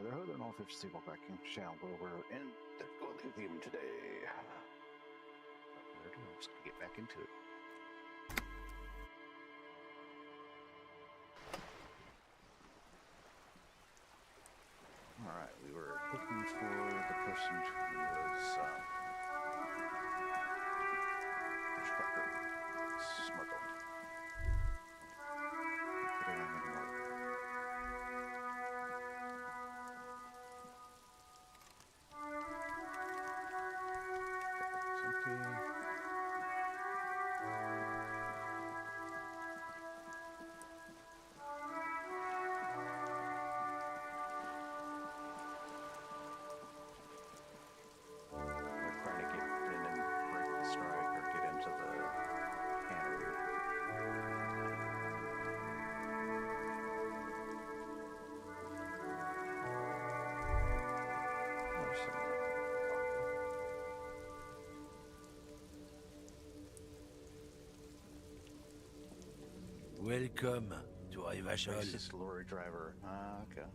Brotherhood and all efficiency while backing channel where we're in Disco Elysium today. I'm just gonna get back into it. Alright, we were looking for the person who was smuggled. Put it on anymore. Welcome to Rivachol. Racist lorry driver. Okay.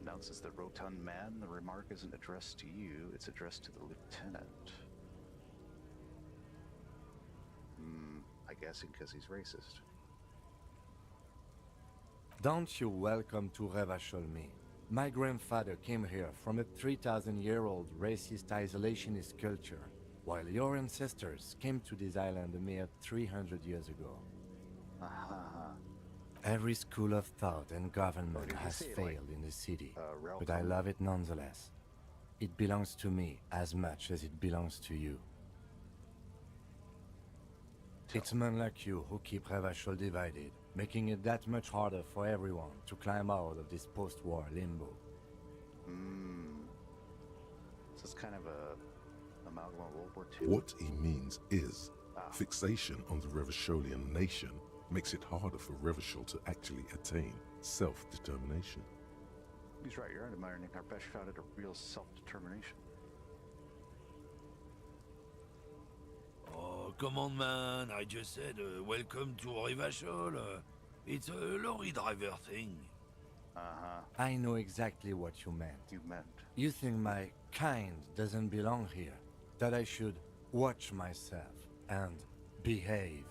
Announces the rotund man. The remark isn't addressed to you, it's addressed to the lieutenant. I guessing because he's racist. Don't you welcome to Rivachol me. My grandfather came here from a 3,000-year-old racist isolationist culture, while your ancestors came to this island a mere 300 years ago. Every school of thought and government has failed in the city, but I love it nonetheless. It belongs to me as much as it belongs to you. It's men like you who keep Rivachol divided, making it that much harder for everyone to climb out of this post-war limbo. So it's kind of a amalgam of World War II. What he means is, fixation on the Rivacholian nation makes it harder for Rivachol to actually attain self-determination. He's right, you're undermining our best shot at a real self-determination. Oh, come on, man. I just said welcome to Rivachol. It's a lorry driver thing. I know exactly what you meant. You meant? You think my kind doesn't belong here, that I should watch myself and behave.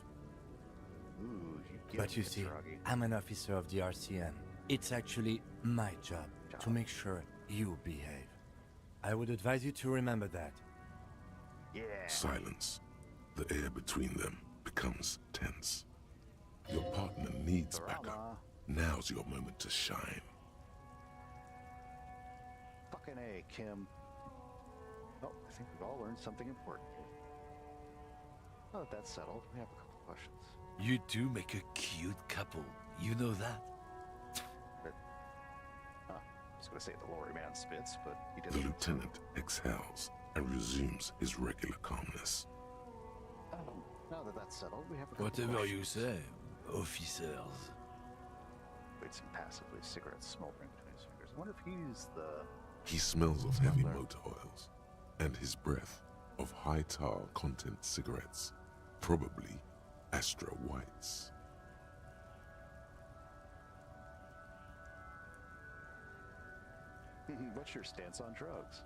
Ooh, But you see, I'm an officer of the RCN. It's actually my job to make sure you behave. I would advise you to remember that. Yeah. Silence. The air between them becomes tense. Your partner needs backup. Now's your moment to shine. Fucking A, Kim. Oh, I think we've all learned something important. Oh, that's settled. We have a couple questions. You two make a cute couple. You know that? I was going to say the lorry man spits, but he didn't. The lieutenant exhales and resumes his regular calmness. Now that that's settled, we have a couple Whatever questions. you say, officers. Waits impassively, cigarette smoldering between his fingers. I wonder if he's the... He smells of heavy motor oils and his breath of high tar content cigarettes, probably Astra Whites. What's your stance on drugs?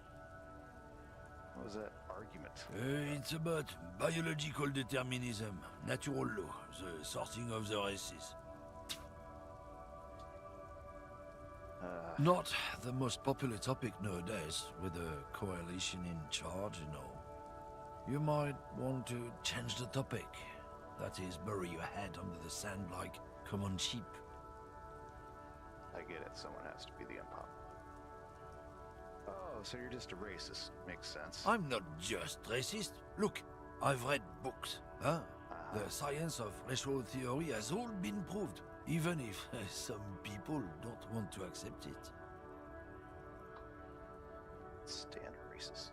What was that argument? It's about biological determinism, natural law, the sorting of the races. Not the most popular topic nowadays, with the coalition in charge and all. You might want to change the topic. That is, bury your head under the sand like common sheep. I get it, someone has to be the imposter. Oh, so you're just a racist. Makes sense. I'm not just racist. Look, I've read books. The science of racial theory has all been proved, even if some people don't want to accept it. Standard racist.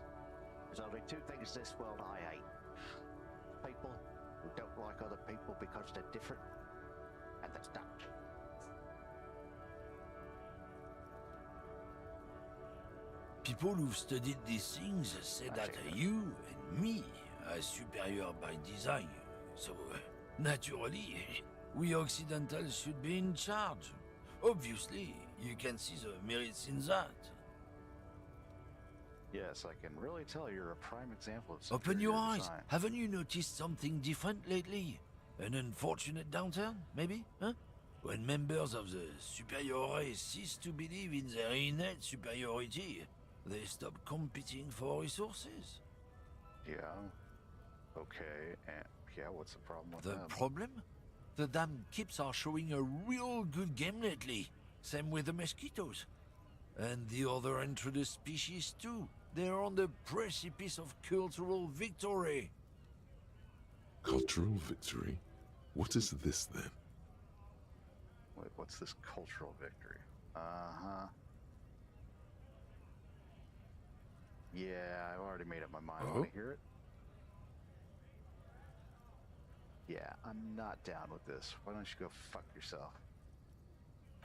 There's only two things in this world I hate. People who don't like other people because they're different, and that's Dutch. People who've studied these things say that you and me are superior by design. So, naturally, we Occidentals should be in charge. Obviously, You can see the merits in that. Yes, I can really tell you're a prime example of Open your superior eyes. design. Haven't you noticed something different lately? An unfortunate downturn, maybe? Huh? When members of the superior race cease to believe in their innate superiority, they stop competing for resources. Yeah. Okay, and yeah, what's the problem with The them? problem? The damn kips are showing a real good game lately. Same with the mosquitoes. And the other intruders species too. They're on the precipice of cultural victory. Cultural victory? What is this then? Wait, what's this cultural victory? Uh-huh. Yeah, I've already made up my mind. Oh? Want to hear it? Yeah, I'm not down with this. Why don't you go fuck yourself?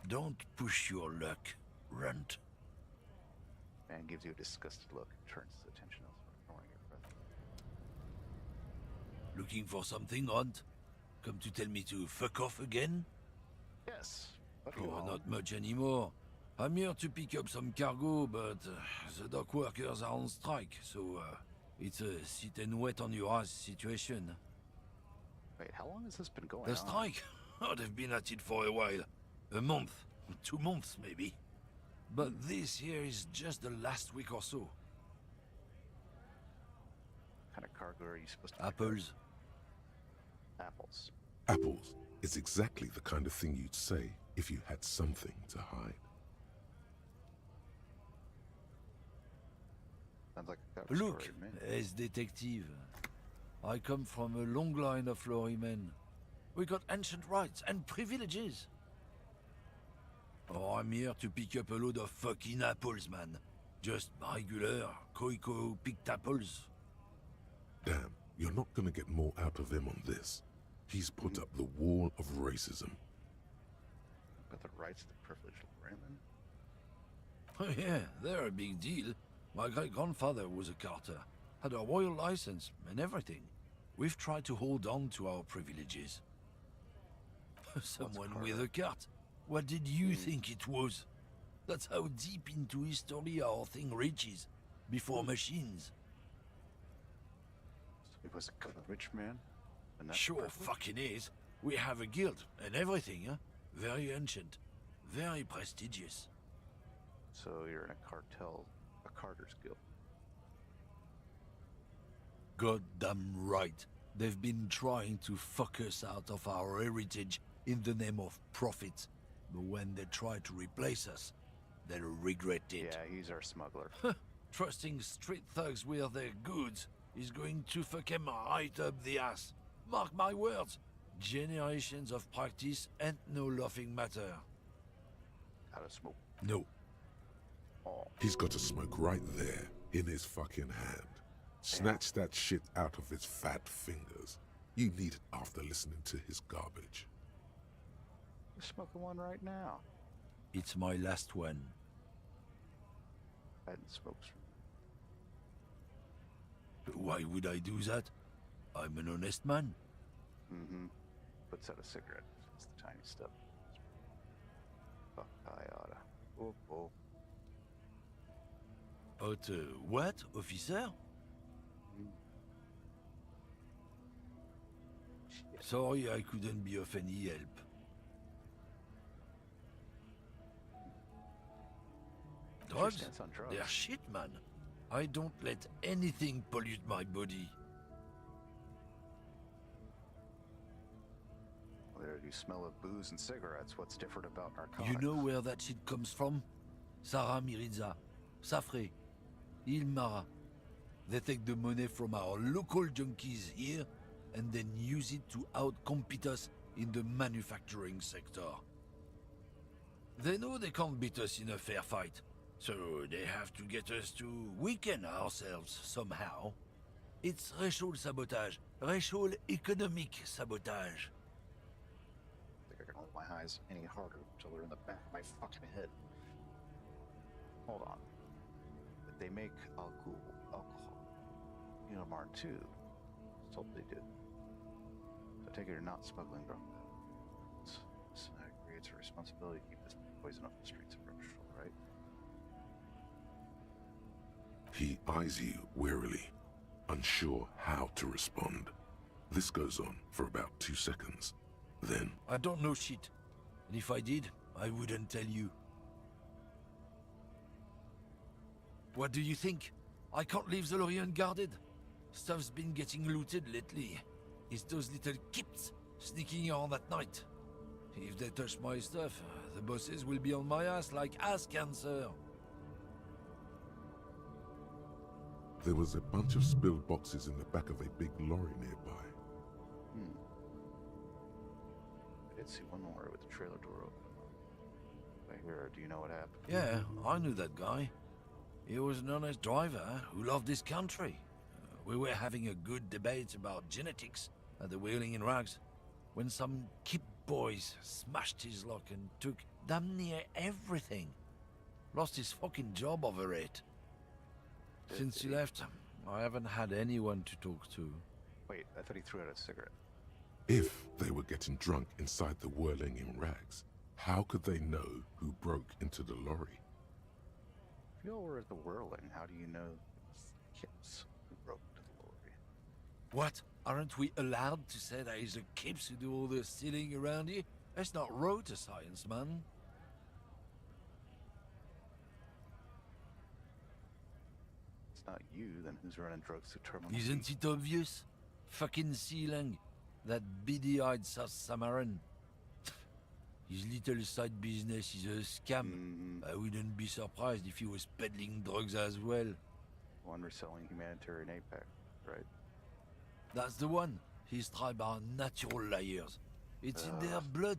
Don't push your luck, runt. Man gives you a disgusted look and turns his attention elsewhere, ignoring your breath. Looking for something, Runt? Come to tell me to fuck off again? Yes, but you Oh, all. not much anymore. I'm here to pick up some cargo, but the dock workers are on strike, so it's a sit and wait on your ass situation. Wait, how long has this been going The on? strike? Oh, they've been at it for a while. A month, 2 months maybe. But this here is just the last week or so. What kind of cargo are you supposed to pick up? Apples. Apples. Apples is exactly the kind of thing you'd say if you had something to hide. Sounds like a cover Look, story to me. as detective, I come from a long line of lorrymen. We got ancient rights and privileges. Oh, I'm here to pick up a load of fucking apples, man. Just regular, Koiko-picked apples. Damn, you're not gonna get more out of him on this. He's put up the wall of racism. But the rights of the privileged women? Oh yeah, they're a big deal. My great-grandfather was a carter, had a royal license and everything. We've tried to hold on to our privileges. Someone with a cart. What did you think it was? That's how deep into history our thing reaches. Before machines. So he was a rich man? And that's Sure privilege? fucking is. We have a guild and everything, huh? Very ancient. Very prestigious. So you're in a cartel, a Carter's Guild. Goddamn right. They've been trying to fuck us out of our heritage in the name of profit. But when they try to replace us, they'll regret it. Yeah, he's our smuggler. Trusting street thugs with their goods is going to fuck them right up the ass. Mark my words. Generations of practice ain't no laughing matter. Out of smoke. No. Oh, He's got a smoke right there in his fucking hand. Snatch that shit out of his fat fingers. You need it after listening to his garbage. you're smoking one right now. It's my last one. I hadn't smoked from... Why would I do that? I'm an honest man. Mm-hmm. Puts out a cigarette. It's the tiny stuff. Fuck, I oughta. Oh, oh. But what, officer? Sorry I couldn't be of any help. What's your Drugs? stance on drugs? They're shit, man. I don't let anything pollute my body. Whether you smell of booze and cigarettes, what's different about narcotics? You know where that shit comes from? Sarah Mirizza, Safre, Ilmara. They take the money from our local junkies here and then use it to outcompete us in the manufacturing sector. They know they can't beat us in a fair fight, so they have to get us to weaken ourselves somehow. It's racial sabotage, racial economic sabotage. I think I can hold my eyes any harder until they're in the back of my fucking head. Hold on. But they make alcohol. Ilmar too. Just told they did. So I take it you're not smuggling drugs. This creates a responsibility to keep this poison off the streets of Revachol, right? He eyes you warily, unsure how to respond. This goes on for about 2 seconds. Then, I don't know shit. And if I did, I wouldn't tell you. What do you think? I can't leave the lorry unguarded. Stuff's been getting looted lately. It's those little kips sneaking around at night. If they touch my stuff, the bosses will be on my ass like ass cancer. there was a bunch of spilled boxes in the back of a big lorry nearby. I did see one lorry with the trailer door open. I hear, do you know what happened? Yeah, I knew that guy. He was an honest driver who loved his country. We were having a good debate about genetics at the Wheeling in Rags when some kip boys smashed his lock and took damn near everything. Lost his fucking job over it. Since he left, I haven't had anyone to talk to. Wait, I thought he threw out a cigarette. If they were getting drunk inside the whirling in rags, how could they know who broke into the lorry? If you all were at the whirling, how do you know it was the kids who broke into the lorry? What? Aren't we allowed to say that it's the kips who do all the stealing around here? That's not road to science, man. It's not you, then who's running drugs through Terminal C? Isn't it obvious? Fucking Sealang, that beady-eyed South Samaran. His little side business is a scam. I wouldn't be surprised if he was peddling drugs as well. One reselling humanitarian APAC, right? That's the one. His tribe are natural liars. It's in their blood.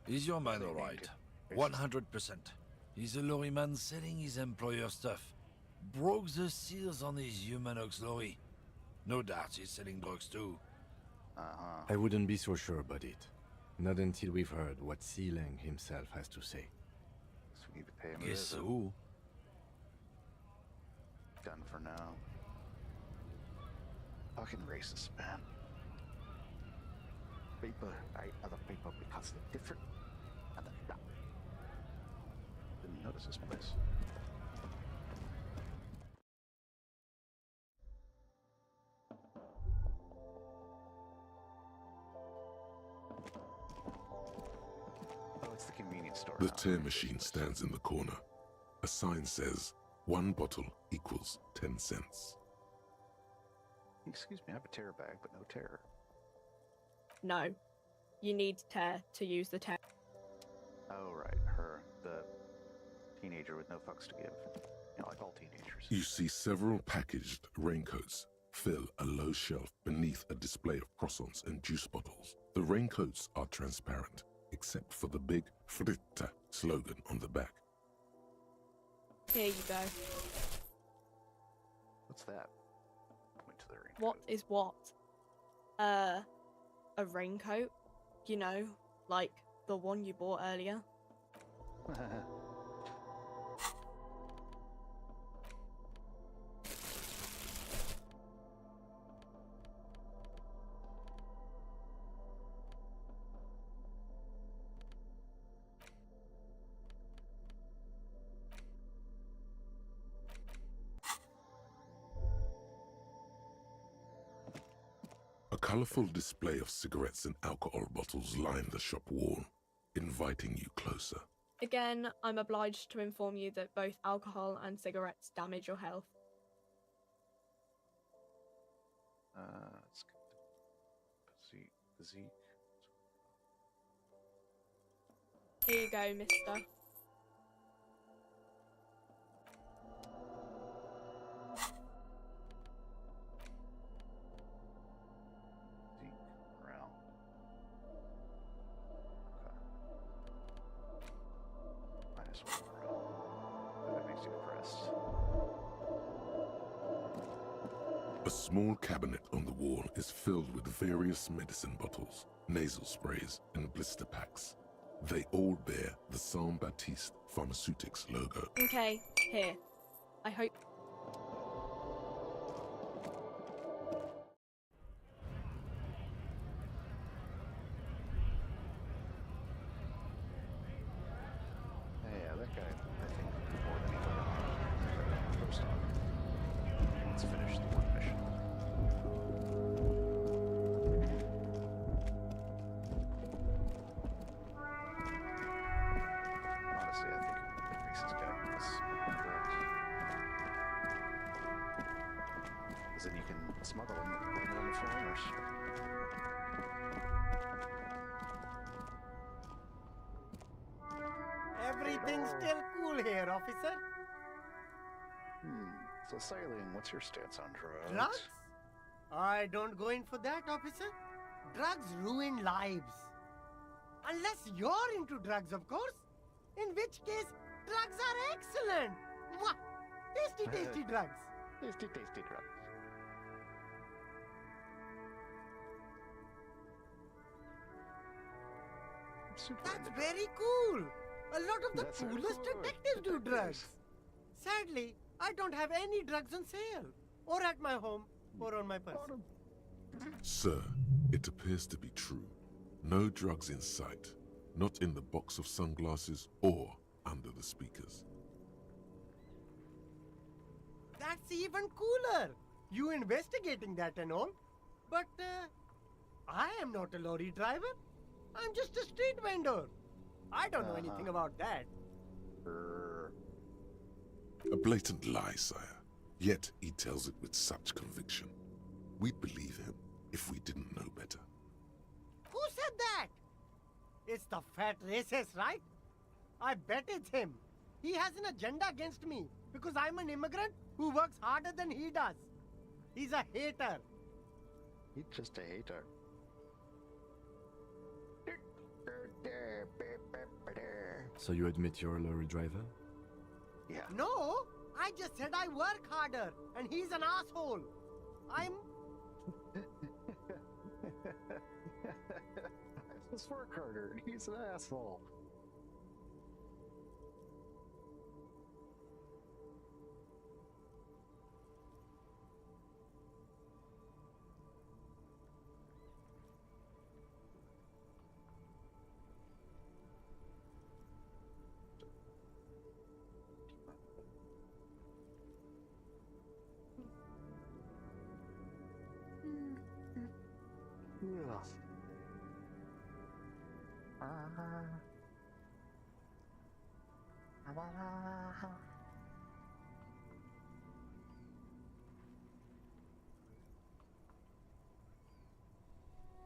Is your man all right? 100%. He's a lorryman selling his employer stuff. Broke the seals on his Humanox lorry. No doubt he's selling drugs too. I wouldn't be so sure about it. Not until we've heard what Sealang himself has to say. So we need to pay him a Guess visit. so. Done for now. Fucking racist, man. People hate other people because they're different. And they're not. Didn't notice this place. Oh, it's the convenience store. The now. tear machine stands in the corner. A sign says, 1 bottle equals 10 cents. Excuse me, I have a terror bag, but no terror. No. You need tear to use the tear. Oh, right, her, the teenager with no fucks to give. You know, like all teenagers. You see several packaged raincoats fill a low shelf beneath a display of croissants and juice bottles. The raincoats are transparent, except for the big Fritta slogan on the back. Here you go. What's that? Point to the raincoat. What is what? A raincoat? You know, like the one you bought earlier. A colorful display of cigarettes and alcohol bottles line the shop wall, inviting you closer. Again, I'm obliged to inform you that both alcohol and cigarettes damage your health. Let's get the Z. Here you go, mister. Around. Okay. -1 around. That makes you depressed. A small cabinet on the wall is filled with various medicine bottles, nasal sprays, and blister packs. They all bear the Saint Baptiste Pharmaceutics logo. Okay, here. I hope. business. Correct. Because then you can smuggle them and blame it on the foreigners. Everything's still cool here, officer. So sailing, what's your stance on drugs? Drugs? I don't go in for that, officer. Drugs ruin lives. Unless you're into drugs, of course. In which case, drugs are excellent. Mwah! Tasty, tasty drugs. Tasty, tasty drugs. I'm super That's into very cool. A lot of the That's very coolest cool. detectives do drugs. Detectives. Sadly, I don't have any drugs on sale. Or at my home, or on my person. Sir, it appears to be true. No drugs in sight. Not in the box of sunglasses or under the speakers. That's even cooler. You investigating that and all. But I am not a lorry driver. I'm just a street vendor. I don't know anything about that. A blatant lie, sire. Yet he tells it with such conviction. We'd believe him if we didn't know better. Who said that? It's the fat racist, right? I bet it's him. He has an agenda against me because I'm an immigrant who works harder than he does. He's a hater. He's just a hater. So you admit you're a lorry driver? Yeah. No, I just said I work harder and he's an asshole. I'm... Let's work harder. He's an asshole.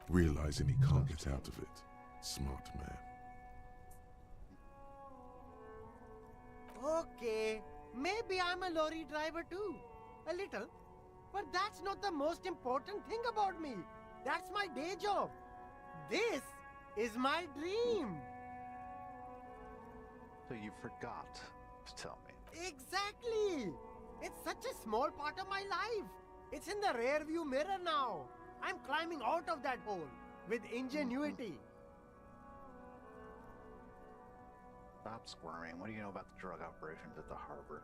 Realizing he can't get out of it. Smart man. Okay, maybe I'm a lorry driver too. A little. But that's not the most important thing about me. That's my day job. This is my dream. So you forgot to tell me. Exactly. It's such a small part of my life. It's in the rear view mirror now. I'm climbing out of that hole with ingenuity. Stop squirming. What do you know about the drug operations at the harbor?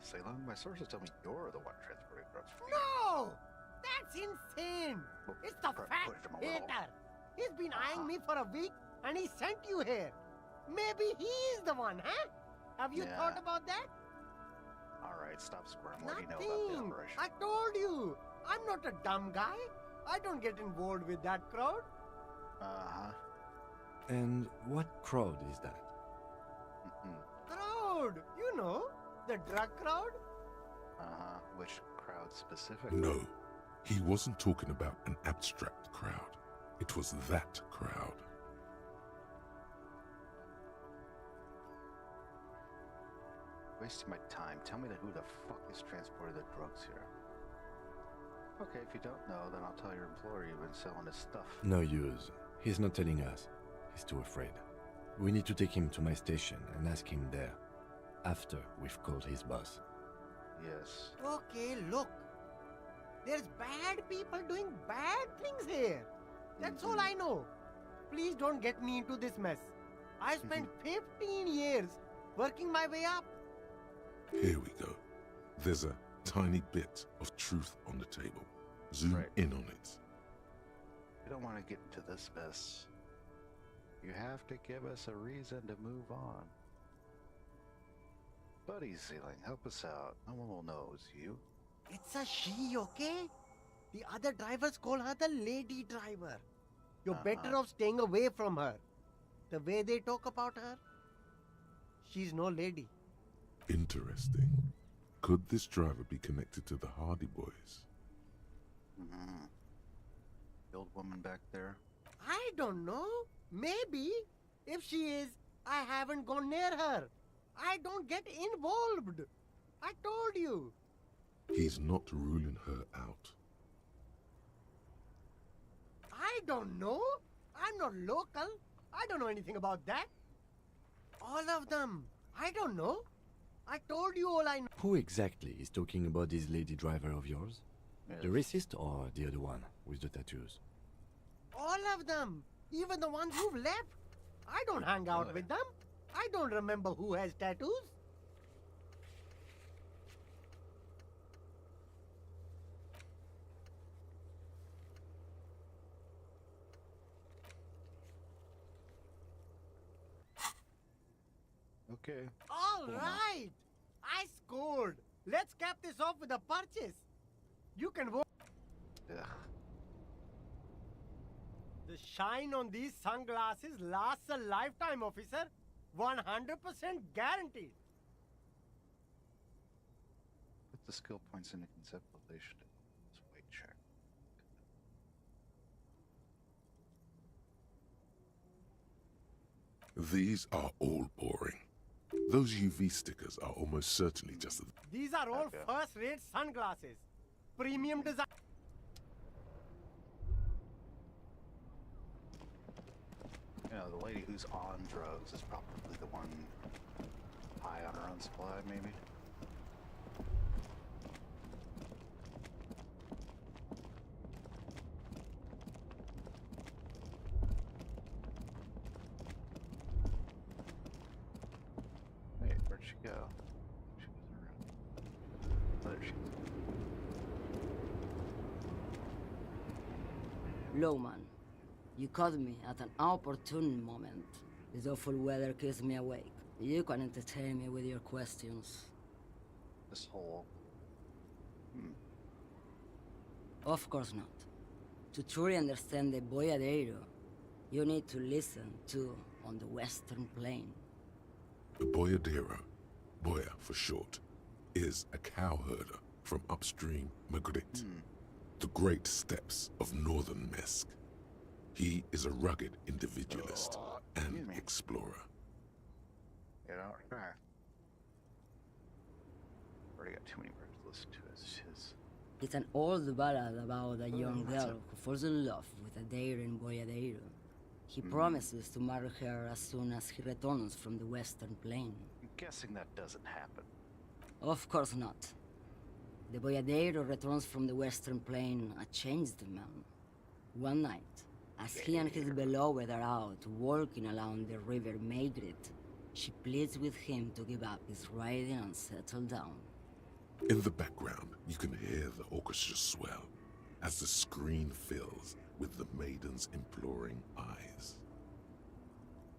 Salem, my sources tell me you're the one transporting drugs from here. No! That's insane! Well, It's the push fat him a little. hater. He's been eyeing me for a week and he sent you here. Maybe he's the one, huh? Have you Yeah. thought about that? All right, stop squirming. What do you know about the Nothing. operation? I told you. I'm not a dumb guy. I don't get involved with that crowd. Uh-huh. And what crowd is that? Crowd! You know, the drug crowd? Uh-huh. Which crowd specific? No, he wasn't talking about an abstract crowd. It was that crowd. Wasting my time. Tell me who the fuck is transporting the drugs here. Okay, if you don't know, then I'll tell your employer you've been selling his stuff. No use. He's not telling us. He's too afraid. We need to take him to my station and ask him there. After we've called his boss. Yes. Okay, look. There's bad people doing bad things here. That's all I know. Please don't get me into this mess. I spent 15 years working my way up. Here we go. There's a tiny bit of truth on the table. Zoom Right. in on it. You don't want to get into this mess. You have to give us a reason to move on. Buddy Ceiling, help us out. No one will know it's you. It's a she, okay? The other drivers call her the lady driver. You're better off staying away from her. The way they talk about her, she's no lady. Interesting. Could this driver be connected to the Hardy Boys? Mm-hmm. The old woman back there. I don't know. Maybe. If she is, I haven't gone near her. I don't get involved. I told you. He's not ruling her out. I don't know. I'm not local. I don't know anything about that. All of them. I don't know. I told you all I know. Who exactly is talking about this lady driver of yours? The racist or the other one with the tattoos? All of them. Even the ones who've left. I don't hang out with them. I don't remember who has tattoos. Okay. All Cool, right. I scored. Let's cap this off with a purchase. You can vote. Ugh. The shine on these sunglasses lasts a lifetime, officer. 100% guaranteed. Put the skill points into conceptualization. Let's weight check. These are all boring. Those UV stickers are almost certainly just a... These are all Okay. first-rate sunglasses. Premium design. You know, the lady who's on drugs is probably the one high on her own supply, maybe. Wait, where'd she go? She wasn't around. Oh, there she is. Lowman, you caught me at an opportune moment. This awful weather keeps me awake. You can entertain me with your questions. This whole... Of course not. To truly understand the Boyadero, you need to listen to On the Western Plain. The Boyadero, Boya for short, is a cowherder from upstream Magritte, the great steppes of northern Mesk. He is a rugged individualist and excuse me. explorer. You know, already got too many birds to listen to as his. It's an old ballad about a young that's girl who falls in love with a daring Boyadero. He promises to marry her as soon as he returns from the Western Plain. I'm guessing that doesn't happen. Of course not. The Boyadero returns from the Western Plain a changed man. One night, as he and his beloved are out walking along the river Magritte, she pleads with him to give up his riding and settle down. In the background, you can hear the orchestra swell as the screen fills with the maiden's imploring eyes.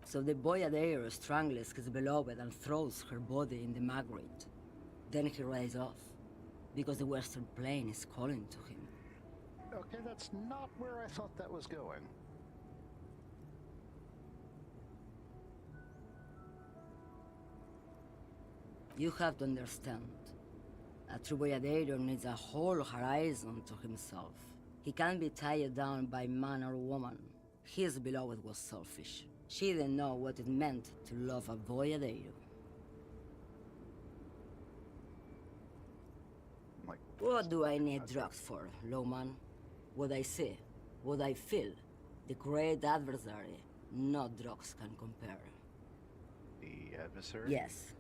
So the Boyadero strangles his beloved and throws her body in the Magritte. Then he rides off, because the Western Plain is calling to him. Okay, that's not where I thought that was going. You have to understand. A true Boyadero needs a whole horizon to himself. He can't be tied down by man or woman. His beloved was selfish. She didn't know what it meant to love a Boyadero. Like, What do I need drugs for, Lowman? What I see, what I feel, the great adversary, no drugs can compare. the adversary? Yes,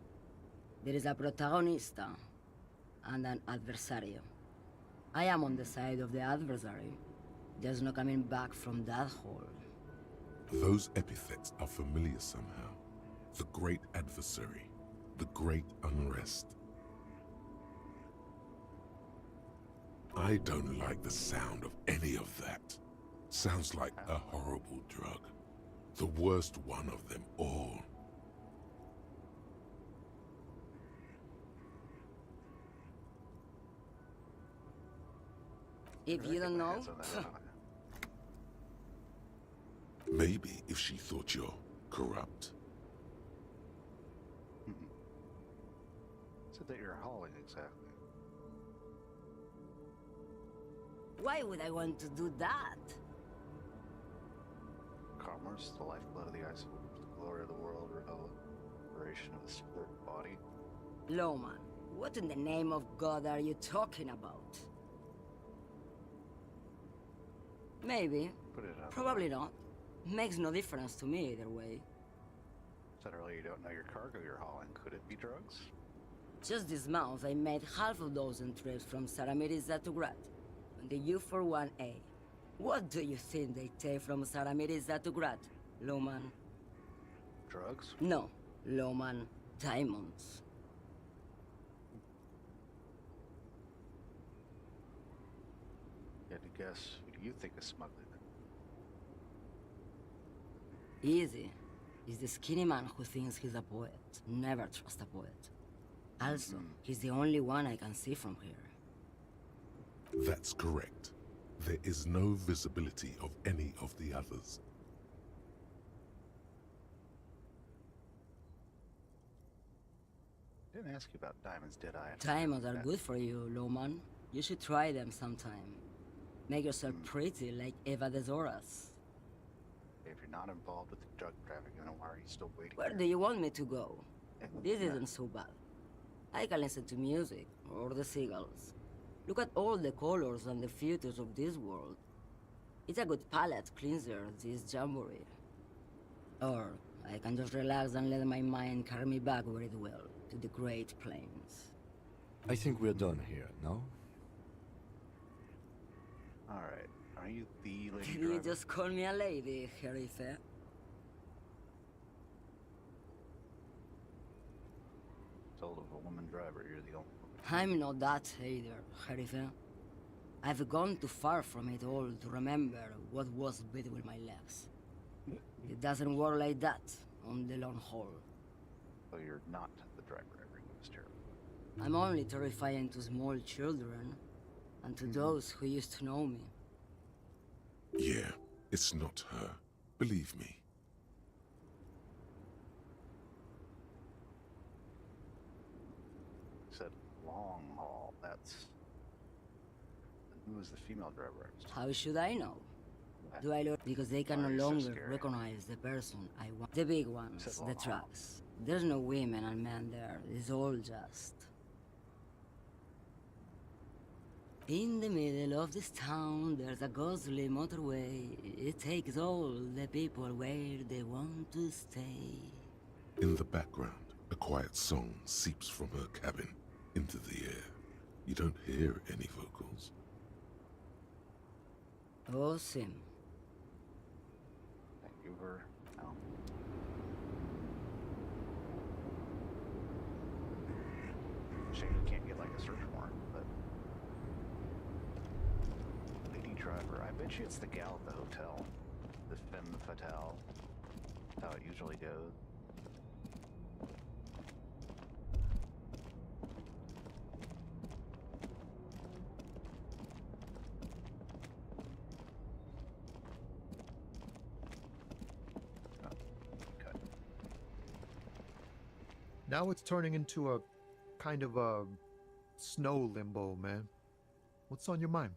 there is a protagonista and an adversario. I am on the side of the adversary. There's no coming back from that hole. Those epithets are familiar somehow. The great adversary, the great unrest. I don't like the sound of any of that. Sounds like a horrible drug. The worst one of them all. If you don't know, Maybe if she thought your corrupt. Said that you're hauling exactly. Why would I want to do that? Commerce, the lifeblood of the ice, the glory of the world, revelation of the spirit body. Loman, what in the name of God are you talking about? Maybe. Put it up. Probably not. Makes no difference to me either way. Said earlier you don't know your cargo you're hauling. Could it be drugs? Just this month, I made half a dozen trips from Saramiris to Grad on the U41A. What do you think they take from Saramiris to Grad, Loman? Drugs? No, Loman. Diamonds. You had to guess. Who do you think is smuggling it? Easy. He's the skinny man who thinks he's a poet. Never trust a poet. Also, he's the only one I can see from here. That's correct. There is no visibility of any of the others. Didn't ask you about diamonds, did I? Diamonds are good for you, Loman. You should try them sometime. Make yourself pretty like Eva de Zoras. If you're not involved with the drug trafficking, then why are you still waiting? Where do you want me to go? This isn't so bad. I can listen to music, or the seagulls. Look at all the colors and the futures of this world. It's a good palate cleanser, this jamboree. Or I can just relax and let my mind carry me back where it will, to the Great Plains. I think we're done here, no? Alright. Are you the lady Did driver? you just call me a lady, Herife? Told of a woman driver, you're the only woman. I'm not that either, Herife. I've gone too far from it all to remember what was between my legs. It doesn't work like that on the long haul. So you're not the driver ever used here. I'm only terrifying to small children, and to those who used to know me. Yeah, it's not her. Believe me. Said long haul. That's. And who was the female driver? I was How should I know? Do I look? Because they can Why no are you so longer scary? recognize the person I want. The big ones, Said the long haul. trucks. There's no women and men there. It's all just. In the middle of this town, there's a ghostly motorway. It takes all the people where they want to stay. In the background, a quiet song seeps from her cabin into the air. You don't hear any vocals. Oh, Sim. Thank you for. No. Shame you can't get like a search warrant, but. Lady driver. I bet you it's the gal at the hotel. The femme fatale. That's how it usually goes. Cut. Now it's turning into a kind of a snow limbo, man. What's on your mind?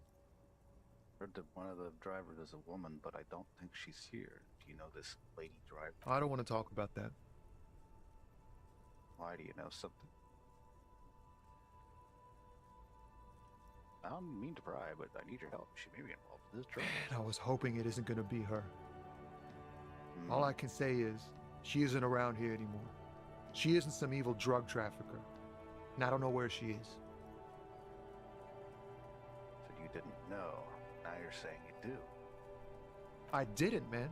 Heard that one of the drivers is a woman, but I don't think she's here. Do you know this lady driver? I don't want to talk about that. Why do you know something? I don't mean to pry, but I need your help. She may be involved in this drug. I was hoping it isn't going to be her. All I can say is, she isn't around here anymore. She isn't some evil drug trafficker. And I don't know where she is. Said you didn't know. Now you're saying you do. I didn't, man.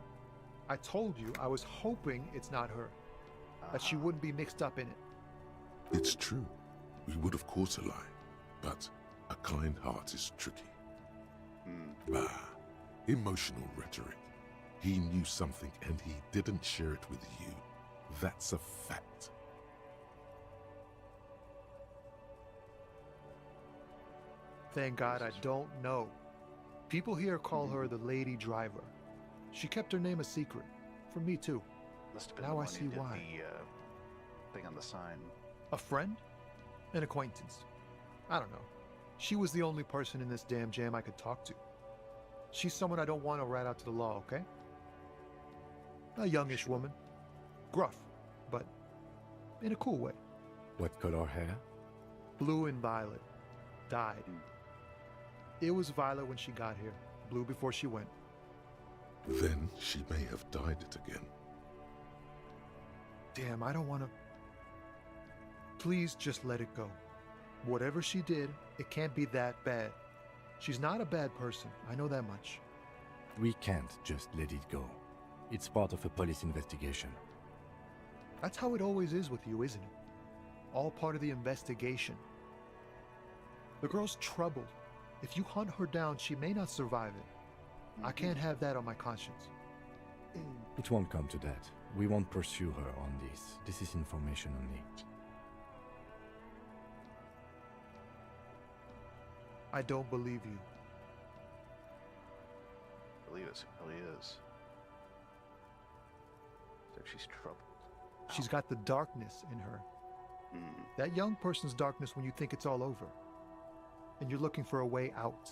I told you I was hoping it's not her. That she wouldn't be mixed up in it. It's true. We would have caught a lie. But a kind heart is tricky. Bah, emotional rhetoric. He knew something and he didn't share it with you. That's a fact. Thank God I don't know. People here call her the lady driver. She kept her name a secret. From me, too. Must have been Now the I one see who did why. the thing on the sign. A friend? An acquaintance. I don't know. She was the only person in this damn jam I could talk to. She's someone I don't want to rat out to the law, okay? A youngish woman. Gruff, but in a cool way. What color hair? Blue and violet. Dyed. It was violet when she got here. Blue before she went. Then she may have dyed it again. Damn, I don't want to... Please just let it go. Whatever she did, it can't be that bad. She's not a bad person, I know that much. We can't just let it go. It's part of a police investigation. That's how it always is with you, isn't it? All part of the investigation. The girl's troubled. If you hunt her down, she may not survive it. I can't have that on my conscience. It won't come to that. We won't pursue her on this. This is information only. I don't believe you. Believe us, it really is. So she's troubled. She's got the darkness in her. That young person's darkness when you think it's all over. And you're looking for a way out.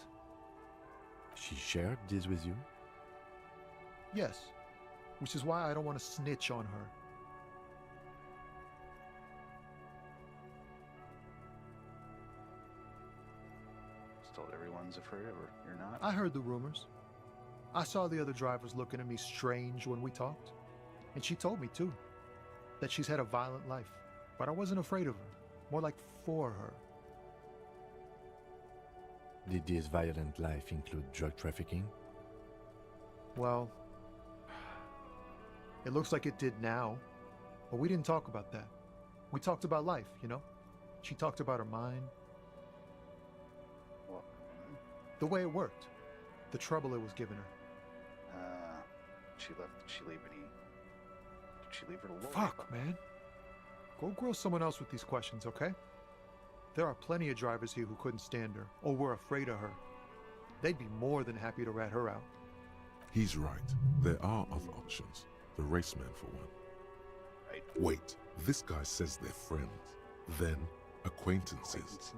She shared this with you? Yes. Which is why I don't want to snitch on her. Just told everyone's afraid of her. You're not? I heard the rumors. I saw the other drivers looking at me strange when we talked. And she told me, too, that she's had a violent life. But I wasn't afraid of her. More like for her. Did this violent life include drug trafficking? Well, it looks like it did now. But we didn't talk about that. We talked about life, you know? She talked about her mind. What? The way it worked. The trouble it was giving her. She left. Did she leave any? Did she leave her alone? Fuck, man. Go grill someone else with these questions, okay? There are plenty of drivers here who couldn't stand her, or were afraid of her. They'd be more than happy to rat her out. He's right. There are other options. The raceman, for one. Right. Wait, this guy says they're friends, then acquaintances,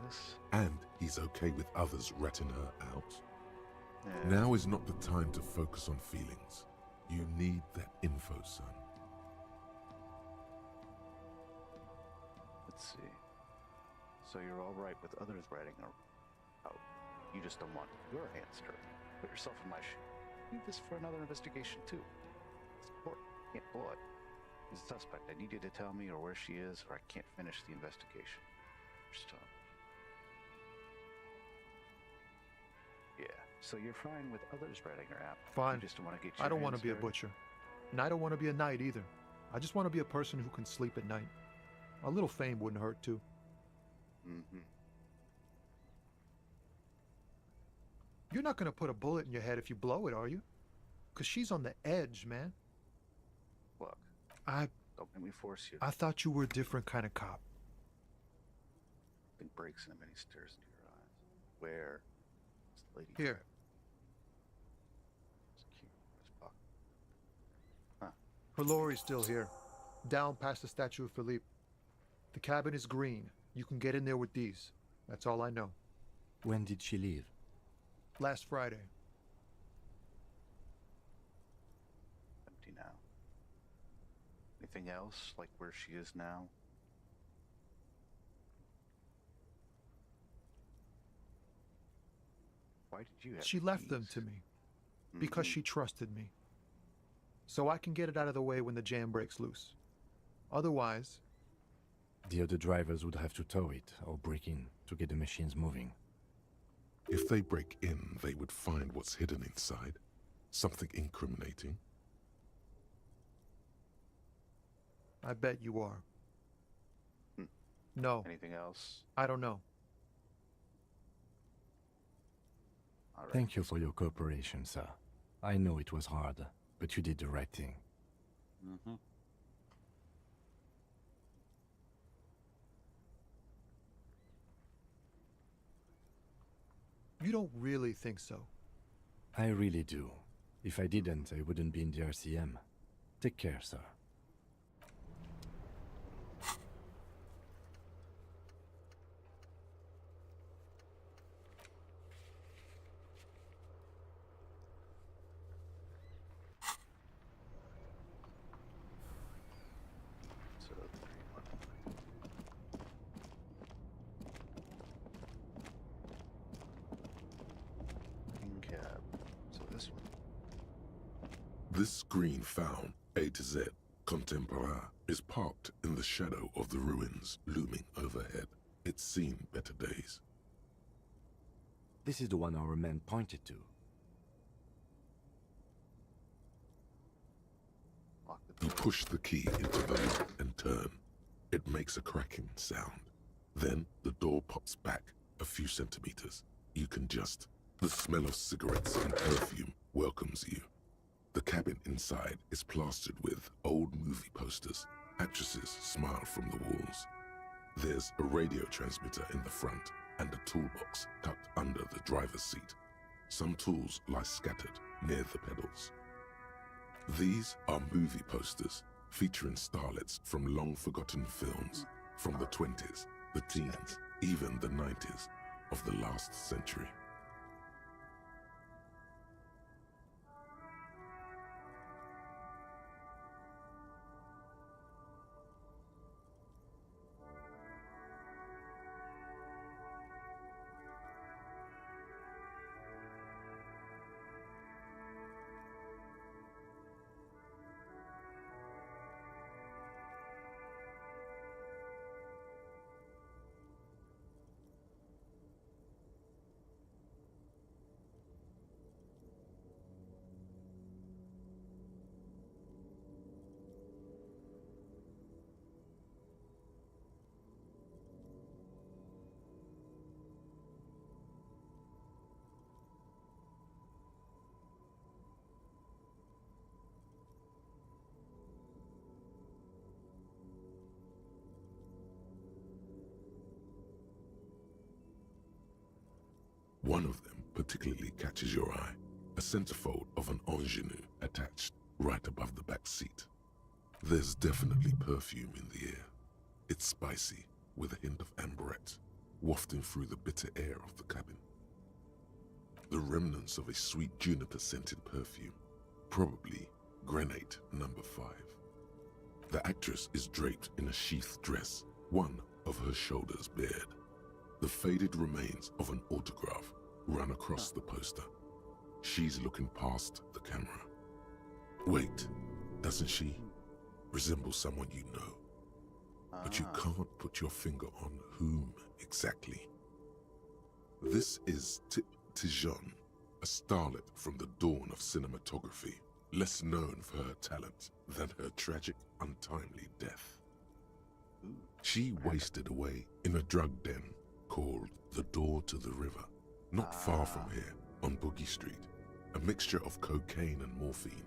and he's okay with others ratting her out. Yeah. Now is not the time to focus on feelings. You need that info, son. Let's see. So you're all right with others writing her out. You just don't want your hands dirty. Put yourself in my shoes. Need this for another investigation too. It's important. Can't blow it. He's a suspect. I need you to tell me or where she is, or I can't finish the investigation. Just tell me. Yeah. So you're fine with others writing her out. Fine. You just don't want to get. I don't want to hands be a dirty? butcher. And I don't want to be a knight either. I just want to be a person who can sleep at night. A little fame wouldn't hurt too. Mm-hmm. You're not going to put a bullet in your head if you blow it, are you? Because she's on the edge, man. Look, I don't make me force you. thought you were a different kind of cop. Something breaks in him and he stares into your eyes. Where is the lady? Here. It's cute. It's Buck. Huh. Her lorry's still here. Down past the statue of Philippe. The cabin is green. You can get in there with these. That's all I know. When did she leave? Last Friday. Empty now. Anything else, like where she is now? Why did you have She left them keys? to me. Because Mhm. she trusted me. So I can get it out of the way when the jam breaks loose. Otherwise, The other drivers would have to tow it or break in to get the machines moving. If they break in, they would find what's hidden inside. Something incriminating. I bet you are. Hmm. No, Anything else? I don't know. All right. Thank you for your cooperation, sir. I know it was hard, but you did the right thing. Mm-hmm. You don't really think so. I really do. If I didn't, I wouldn't be in the RCM. Take care, sir. This green found, A to Z, contemporain, is parked in the shadow of the ruins looming overhead. It's seen better days. This is the one our men pointed to. Lock the You door. push the key into the lock and turn. It makes a cracking sound. Then the door pops back a few centimeters. You can just... The smell of cigarettes and perfume welcomes you. The cabin inside is plastered with old movie posters. Actresses smile from the walls. There's a radio transmitter in the front and a toolbox tucked under the driver's seat. Some tools lie scattered near the pedals. These are movie posters featuring starlets from long-forgotten films from the 20s, the teens, even the 90s of the last century. One of them particularly catches your eye, a centerfold of an ingenue attached right above the back seat. There's definitely perfume in the air. It's spicy, with a hint of amberette, wafting through the bitter air of the cabin. The remnants of a sweet juniper-scented perfume, probably grenade number 5. The actress is draped in a sheathed dress, one of her shoulders bared. The faded remains of an autograph run across the poster. She's looking past the camera. Wait, doesn't she resemble someone you know? But you can't put your finger on whom exactly. This is Tip Tijon, a starlet from the dawn of cinematography, less known for her talent than her tragic, untimely death. She wasted away in a drug den called the Door to the River, not far from here, on Boogie Street, a mixture of cocaine and morphine.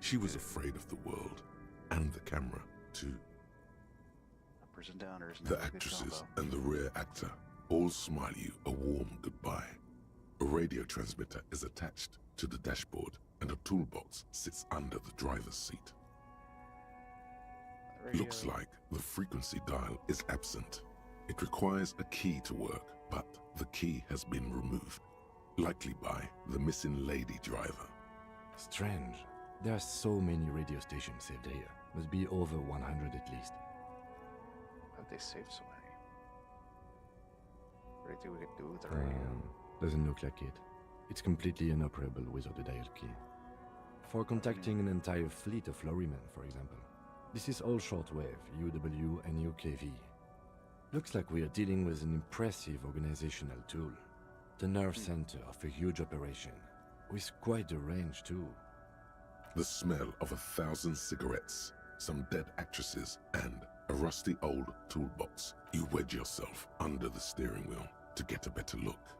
She was afraid of the world, and the camera, too. Uppers and downers. The never a good actresses combo. and the rear actor all smile you a warm goodbye. A radio transmitter is attached to the dashboard, and a toolbox sits under the driver's seat. Looks like the frequency dial is absent. It requires a key to work, but the key has been removed, likely by the missing lady driver. Strange. There are so many radio stations saved here. Must be over 100 at least. How'd they save so many? What do you think we could do with the radio? Doesn't look like it. It's completely inoperable without a dial key. For contacting an entire fleet of lorrymen, for example. This is all shortwave, UW and UKV. Looks like we are dealing with an impressive organizational tool. The nerve center of a huge operation, with quite a range too. The smell of 1,000 cigarettes, some dead actresses, and a rusty old toolbox. You wedge yourself under the steering wheel to get a better look.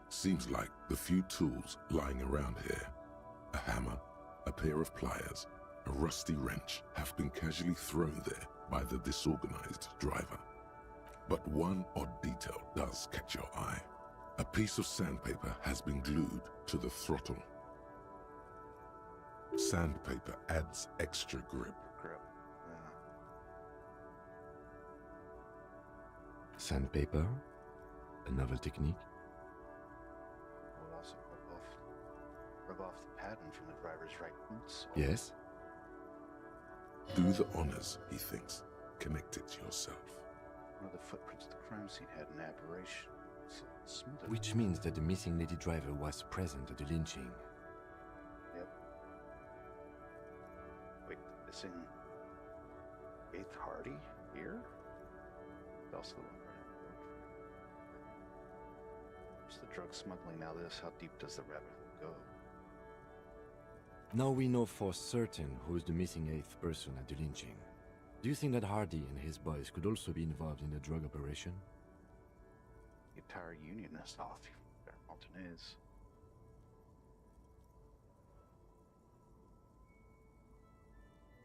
Seems like the few tools lying around here, a hammer, a pair of pliers, a rusty wrench, have been casually thrown there by the disorganized driver. But one odd detail does catch your eye. A piece of sandpaper has been glued to the throttle. Sandpaper adds extra grip. Grip. Sandpaper? A novel technique? We'll also rub off the pattern from the driver's right boots. Yes? Do the honors, he thinks. Connect it yourself. One of the footprints of the crime scene had an aberration. So smooth it. Which means that the missing lady driver was present at the lynching. Yep. missing 8th Hardy here? Also the one running the road. What's the drug smuggling now this? How deep does the rabbit hole go? Now we know for certain who's the missing 8th person at the lynching. Do you think that Hardy and his boys could also be involved in the drug operation? The entire union is off. Mountain is.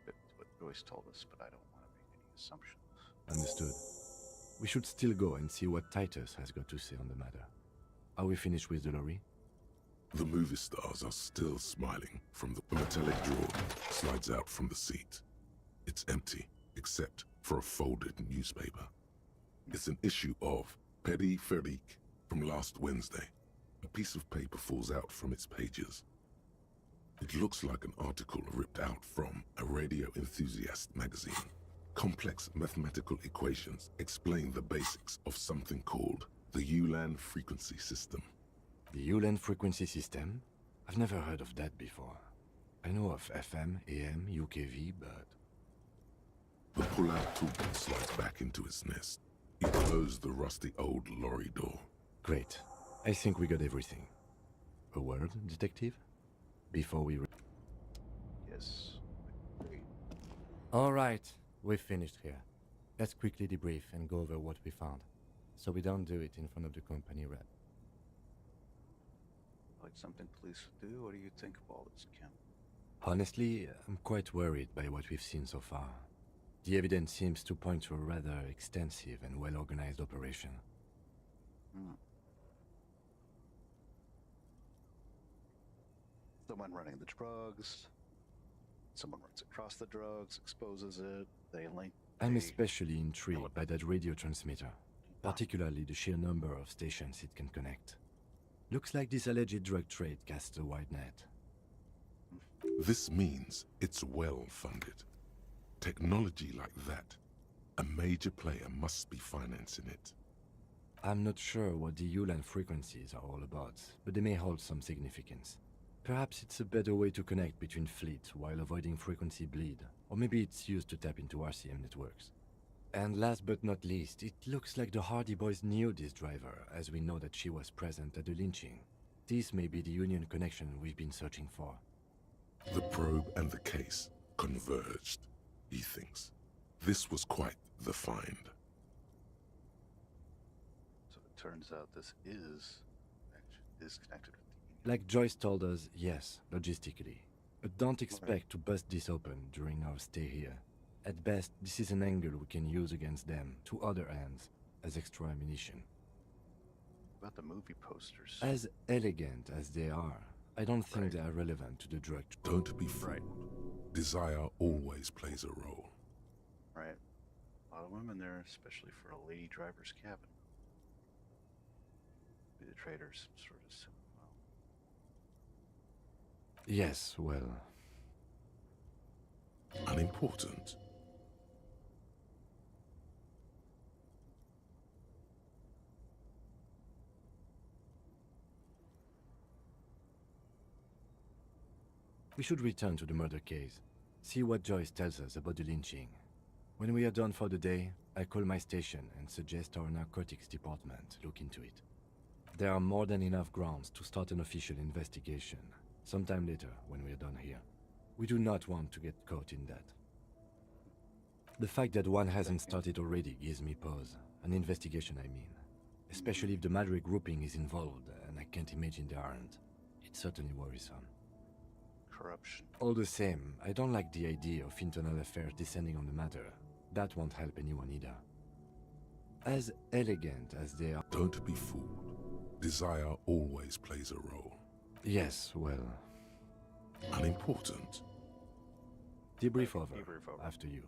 That's what Joyce told us, but I don't want to make any assumptions. Understood. We should still go and see what Titus has got to say on the matter. Are we finished with the lorry? The movie stars are still smiling from the metallic drawer slides out from the seat. It's empty, except for a folded newspaper. It's an issue of Petit Ferique from last Wednesday. A piece of paper falls out from its pages. It looks like an article ripped out from a radio enthusiast magazine. Complex mathematical equations explain the basics of something called the Ulan frequency system. The Ulan frequency system? I've never heard of that before. I know of FM, AM, UKV, but... The pull-out toolkit slides back into its nest. You close the rusty old lorry door. Great. I think we got everything. A word, detective? Before we... Yes. Great. All right, we've finished here. Let's quickly debrief and go over what we found, so we don't do it in front of the company rep. Like something police would do? What do you think of all this, Kim? Honestly, I'm quite worried by what we've seen so far. The evidence seems to point to a rather extensive and well-organized operation. Someone running the drugs. Someone runs across the drugs, exposes it. They link. I'm especially intrigued by that radio transmitter, particularly the sheer number of stations it can connect. Looks like this alleged drug trade casts a wide net. This means it's well funded. Technology like that, a major player must be financing it. I'm not sure what the Ulan frequencies are all about, but they may hold some significance. Perhaps it's a better way to connect between fleets while avoiding frequency bleed, or maybe it's used to tap into RCM networks. And last but not least, it looks like the Hardy boys knew this driver, as we know that she was present at the lynching. This may be the Union connection we've been searching for. The probe and the case converged, he thinks. This was quite the find. So it turns out this is connected with the union. Like Joyce told us, yes, logistically. But don't expect to bust this open during our stay here. At best, this is an angle we can use against them, to other ends, as extra ammunition. About the movie posters. As elegant as they are, I don't think they are relevant to the drug. Don't be fooled. Desire always plays a role. Right. A lot of women there, especially for a lady driver's cabin. Be the traders sort of similar. Yes, well... Unimportant. We should return to the murder case. See what Joyce tells us about the lynching. When we are done for the day, I call my station and suggest our narcotics department look into it. There are more than enough grounds to start an official investigation, sometime later when we are done here. We do not want to get caught in that. The fact that one hasn't started already gives me pause. An investigation, I mean. Especially if the Madrid grouping is involved, and I can't imagine they aren't. It's certainly worrisome. Corruption. All the same, I don't like the idea of internal affairs descending on the matter. That won't help anyone either. As elegant as they are... Don't be fooled. Desire always plays a role. Yes, well... Unimportant. Debrief over. Debrief over. After you.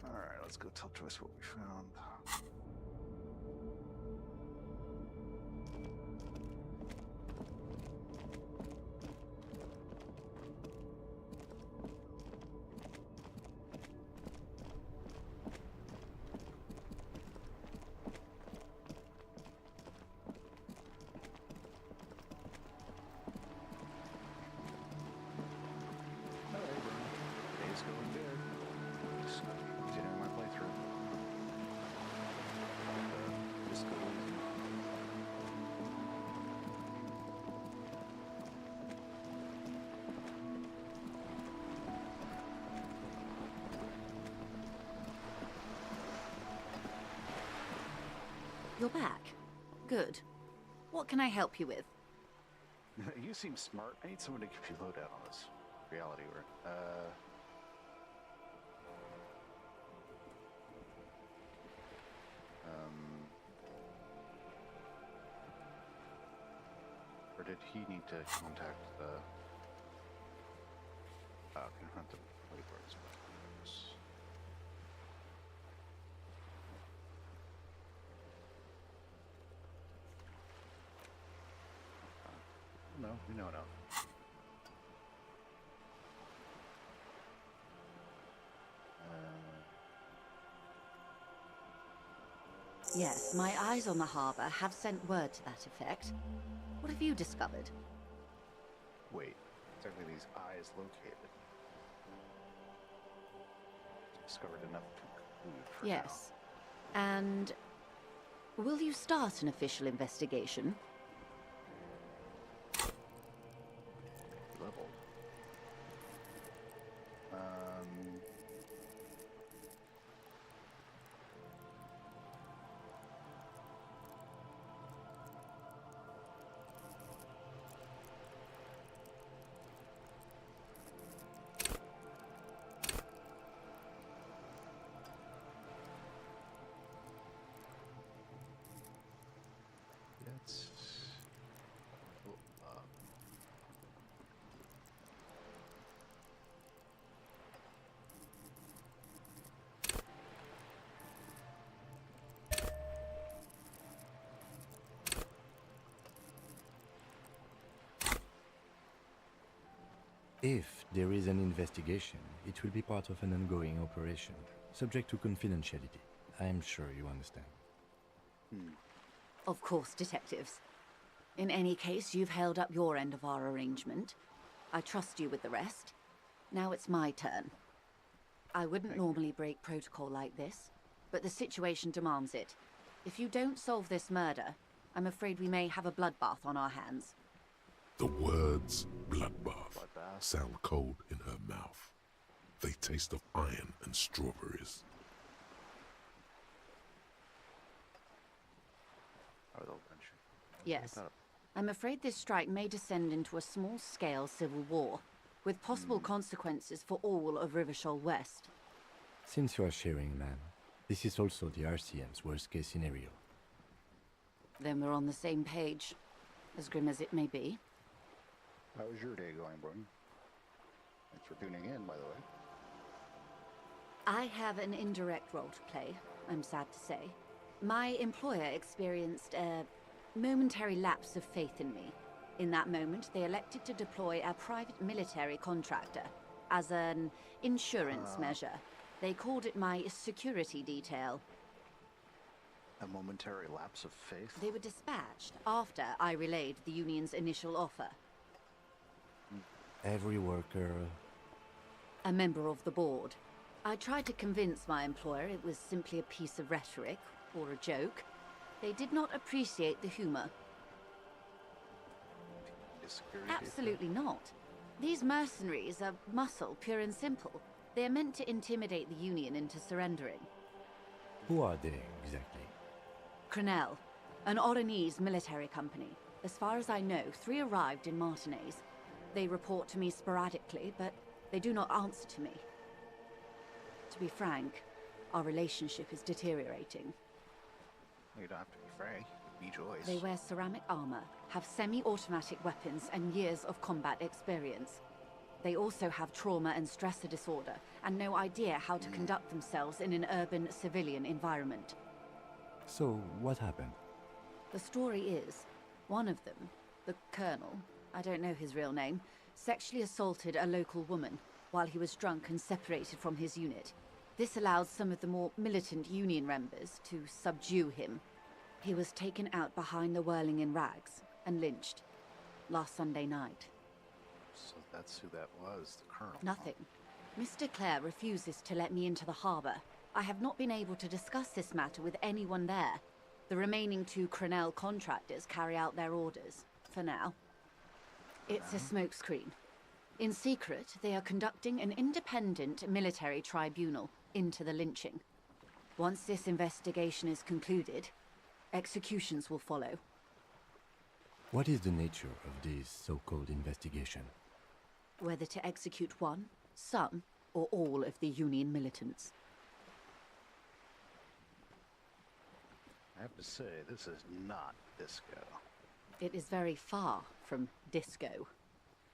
Alright, let's go tell Joyce what we found. You're back. Good. What can I help you with? You seem smart. I need someone to give you a lowdown on this reality we're in. Or did he need to contact the... confront the waiters? No, we know enough. Yes, my eyes on the harbor have sent word to that effect. What have you discovered? Wait, exactly these eyes located. Discovered enough to conclude for Yes. And will you start an official investigation? Level. Let's pull up. If there is an investigation, it will be part of an ongoing operation, subject to confidentiality. I'm sure you understand. Of course, detectives. In any case, you've held up your end of our arrangement. I trust you with the rest. Now it's my turn. I wouldn't normally break protocol like this, but the situation demands it. If you don't solve this murder, I'm afraid we may have a bloodbath on our hands. The words bloodbath sound cold in her mouth. They taste of iron and strawberries. Yes. I'm afraid this strike may descend into a small-scale civil war, with possible consequences for all of Rivershoal West. Since you are sharing, ma'am, this is also the RCM's worst-case scenario. Then we're on the same page, as grim as it may be. How was your day going, Brun? Thanks for tuning in, by the way. I have an indirect role to play, I'm sad to say. My employer experienced a momentary lapse of faith in me. In that moment, they elected to deploy a private military contractor as an insurance measure. They called it my security detail. A momentary lapse of faith? They were dispatched after I relayed the union's initial offer. Every worker... A member of the board. I tried to convince my employer it was simply a piece of rhetoric, or a joke. They did not appreciate the humor. Absolutely not. These mercenaries are muscle, pure and simple. They are meant to intimidate the Union into surrendering. Who are they, exactly? Crenell, an Oranese military company. As far as I know, 3 arrived in Martinez. They report to me sporadically, but they do not answer to me. To be frank, our relationship is deteriorating. You don't have to be frank. Be Joyce. They wear ceramic armor, have semi-automatic weapons, and years of combat experience. They also have trauma and stressor disorder, and no idea how to conduct themselves in an urban civilian environment. So, what happened? The story is, one of them, the Colonel, I don't know his real name, sexually assaulted a local woman while he was drunk and separated from his unit. This allowed some of the more militant Union members to subdue him. He was taken out behind the whirling in rags and lynched last Sunday night. So that's who that was, the Colonel. Nothing. Mr. Clare refuses to let me into the harbor. I have not been able to discuss this matter with anyone there. The remaining 2 Crenell contractors carry out their orders, for now. It's a smokescreen. In secret, they are conducting an independent military tribunal into the lynching. Once this investigation is concluded, Executions will follow. What is the nature of this so-called investigation? Whether to execute one, some, or all of the Union militants. I have to say, this is not disco. It is very far from disco.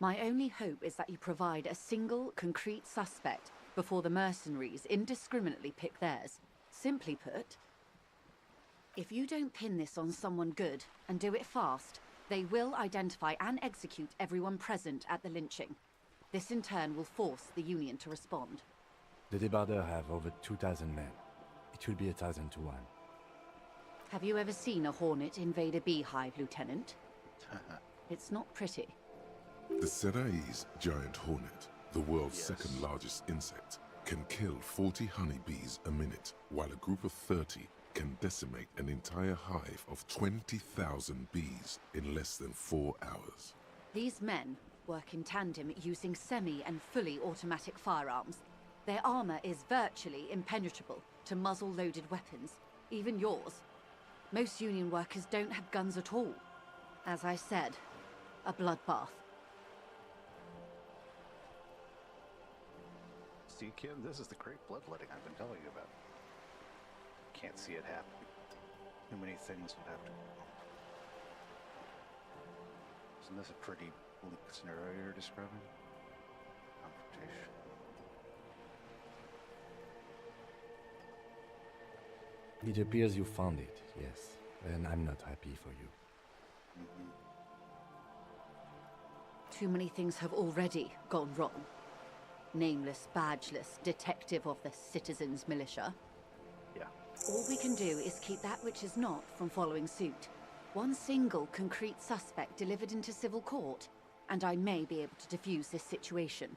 My only hope is that you provide a single, concrete suspect before the mercenaries indiscriminately pick theirs. Simply put, if you don't pin this on someone good, and do it fast, they will identify and execute everyone present at the lynching. This in turn will force the Union to respond. The Debardeurs have over 2,000 men. It will be 1,000 to 1. Have you ever seen a hornet invade a beehive, Lieutenant? It's not pretty. The Serai's giant hornet, the world's second largest insect, can kill 40 honeybees a minute, while a group of 30 can decimate an entire hive of 20,000 bees in less than 4 hours. These men work in tandem using semi- and fully automatic firearms. Their armor is virtually impenetrable to muzzle-loaded weapons, even yours. Most Union workers don't have guns at all. As I said, a bloodbath. See, kid, this is the great bloodletting I've been telling you about. Can't see it happening. Too many things would have to go wrong. Isn't this a pretty bleak scenario you're describing? Confrontation. It appears you found it, yes. And I'm not happy for you. Too many things have already gone wrong. Nameless, badgeless detective of the citizens' militia. Yeah. All we can do is keep that which is not from following suit. One single concrete suspect delivered into civil court, and I may be able to defuse this situation.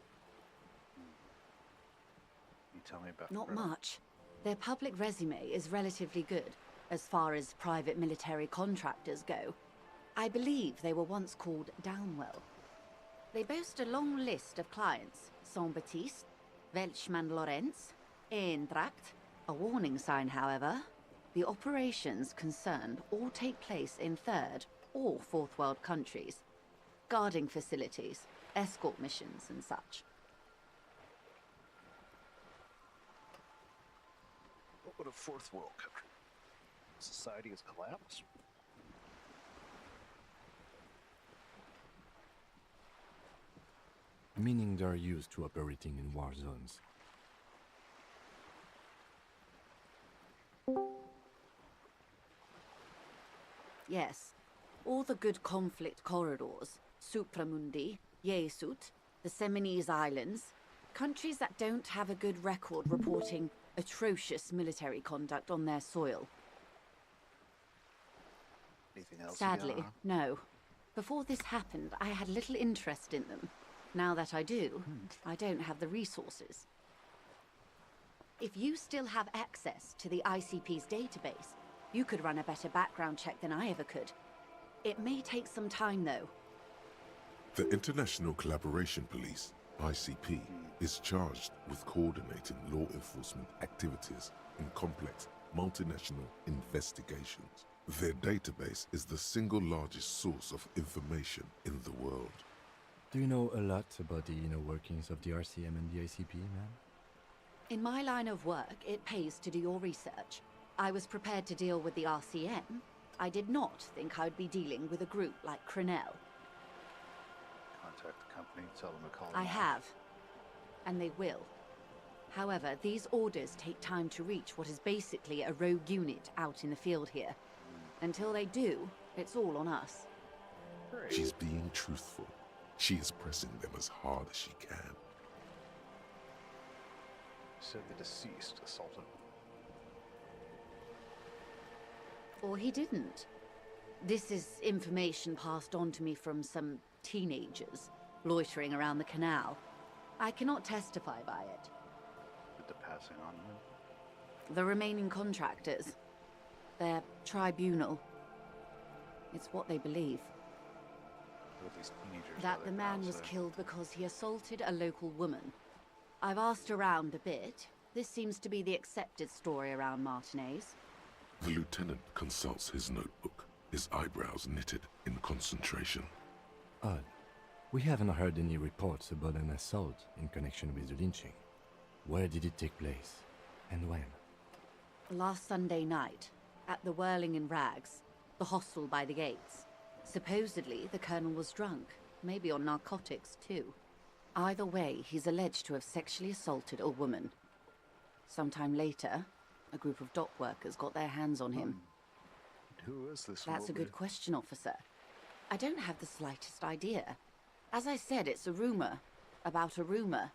You tell me about Not Red. much. Their public resume is relatively good, as far as private military contractors go. I believe they were once called Downwell. They boast a long list of clients: Saint-Baptiste, Welchman-Lorenz, Eintracht. A warning sign, however. The operations concerned all take place in third or fourth world countries. Guarding facilities, escort missions and such. What would a fourth world country? Society has collapsed? Meaning they're used to operating in war zones. Yes, all the good conflict corridors, Supramundi, Yesut, the Seminese Islands, countries that don't have a good record reporting atrocious military conduct on their soil. Anything else? Sadly, no. Before this happened, I had little interest in them. Now that I do, I don't have the resources. If you still have access to the ICP's database, you could run a better background check than I ever could. It may take some time, though. The International Collaboration Police, ICP, is charged with coordinating law enforcement activities in complex multinational investigations. Their database is the single largest source of information in the world. Do you know a lot about the inner workings of the RCM and the ICP, ma'am? In my line of work, it pays to do your research. I was prepared to deal with the RCM. I did not think I'd be dealing with a group like Crenel. Contact the company, tell them to call I them off. have. And they will. However, these orders take time to reach what is basically a rogue unit out in the field here. Until they do, it's all on us. Great. She's being truthful. She is pressing them as hard as she can. Said the deceased assaulted. Or he didn't. This is information passed on to me from some teenagers loitering around the canal. I cannot testify by it. Did the passing on win? The remaining contractors. Their tribunal. It's what they believe. Who are these teenagers? That by the their man mouths was there? killed because he assaulted a local woman. I've asked around a bit. This seems to be the accepted story around Martinez. The lieutenant consults his notebook, his eyebrows knitted in concentration. Odd. We haven't heard any reports about an assault in connection with the lynching. Where did it take place? And when? Last Sunday night, at the Whirling in Rags, the hostel by the gates. Supposedly, the Colonel was drunk, maybe on narcotics too. Either way, he's alleged to have sexually assaulted a woman. Sometime later, a group of dock workers got their hands on him. Who is this? That's a good question, officer. I don't have the slightest idea. As I said, it's a rumor. About a rumor.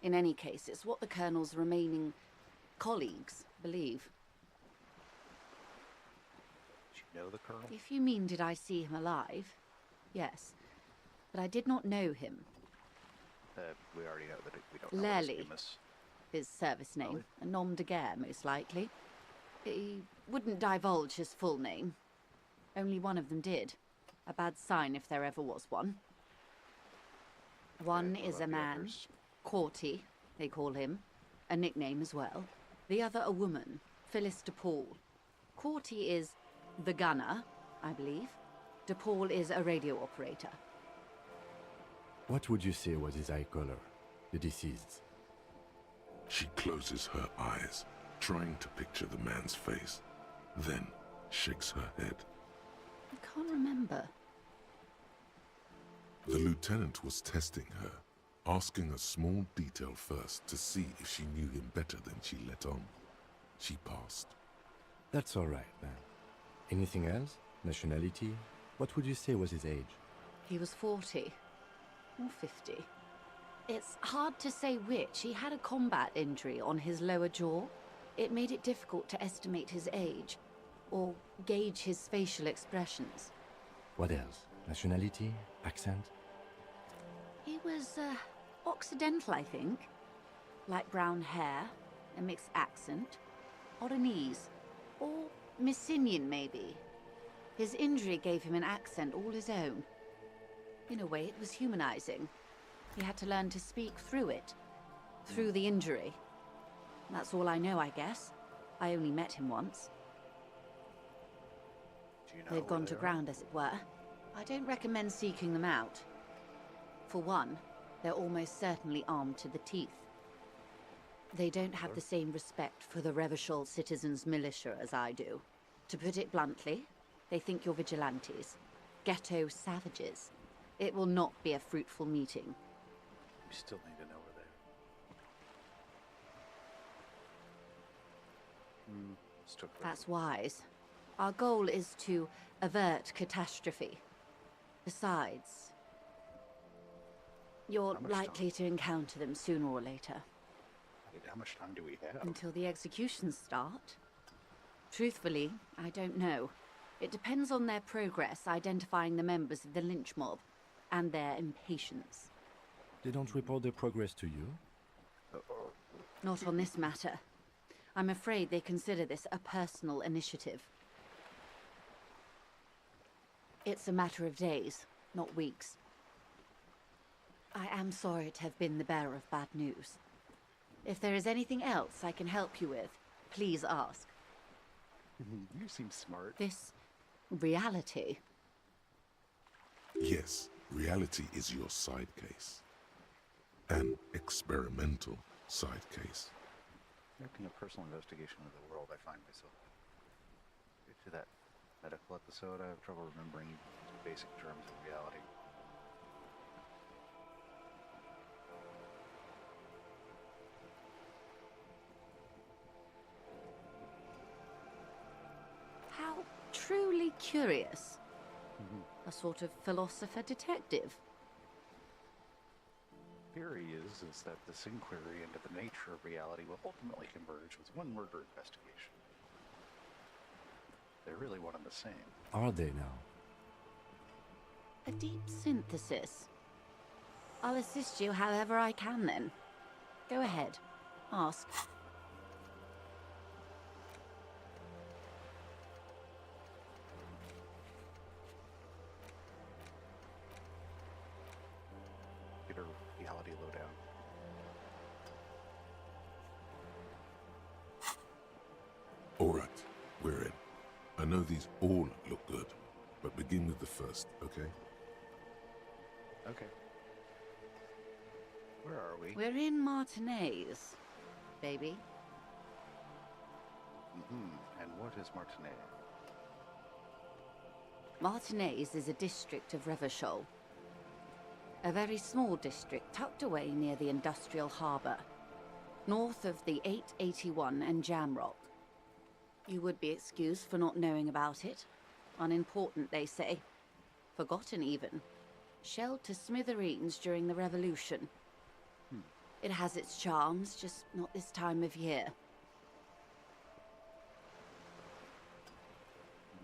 In any case, it's what the Colonel's remaining colleagues believe. Do you know the Colonel? If you mean did I see him alive, yes. But I did not know him. We already know that we don't know what his Lely. name is. His service name, a nom de guerre, most likely. He wouldn't divulge his full name. Only one of them did. A bad sign if there ever was one. One what is about a the man, others? Corty, they call him. A nickname as well. The other a woman, Phyllis DePaul. Corty is the gunner, I believe. DePaul is a radio operator. What would you say was his eye color, the deceased's? She closes her eyes, trying to picture the man's face, then shakes her head. I can't remember. The lieutenant was testing her, asking a small detail first to see if she knew him better than she let on. She passed. That's all right, then. Anything else? Nationality? What would you say was his age? He was 40. Or 50. It's hard to say which. He had a combat injury on his lower jaw. It made it difficult to estimate his age, or gauge his facial expressions. What else? Nationality? Accent? He was, Occidental, I think. Light brown hair, a mixed accent, Oranese, or Messinian, maybe. His injury gave him an accent all his own. In a way, it was humanizing. He had to learn to speak through it, through the injury. That's all I know, I guess. I only met him once. Do you know They've where gone they to are? ground, as it were. I don't recommend seeking them out. For one, they're almost certainly armed to the teeth. They don't have the same respect for the Revachol citizens' militia as I do. To put it bluntly, they think you're vigilantes. Ghetto savages. It will not be a fruitful meeting. We still need to know where they are. Still correct. That's wise. Our goal is to avert catastrophe. Besides, you're How much likely to encounter them sooner or later. How much time do we have? Until the executions start? Truthfully, I don't know. It depends on their progress identifying the members of the lynch mob, and their impatience. They don't report their progress to you? Not on this matter. I'm afraid they consider this a personal initiative. It's a matter of days, not weeks. I am sorry to have been the bearer of bad news. If there is anything else I can help you with, please ask. You seem smart. This reality. Yes, reality is your side case. An experimental side case. Making a personal investigation of the world, I find myself. To that medical episode, I have trouble remembering basic terms of reality. How truly curious. A sort of philosopher detective. Theory is that this inquiry into the nature of reality will ultimately converge with one murder investigation. They're really one and the same. Are they now? A deep synthesis. I'll assist you however I can then. Go ahead. Ask. Get a reality lowdown. All right, We're in. I know these all look good, but begin with the first, okay? Okay. Where are we? We're in Martinez, baby. And what is Martinez? Martinez is a district of Revachol. A very small district tucked away near the industrial harbour, north of the 881 and Jamrock. You would be excused for not knowing about it. Unimportant, they say. Forgotten, even. Shelled to smithereens during the Revolution. It has its charms, just not this time of year.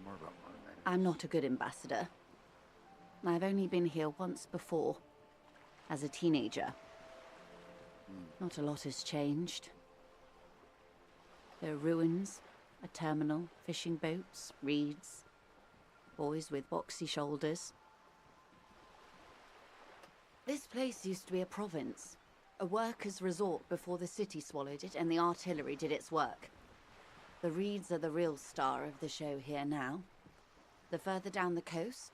More about Martinez. I'm not a good ambassador. I've only been here once before, as a teenager. Not a lot has changed. There are ruins, a terminal, fishing boats, reeds, boys with boxy shoulders. This place used to be a province, a workers' resort before the city swallowed it and the artillery did its work. The reeds are the real star of the show here now. The further down the coast,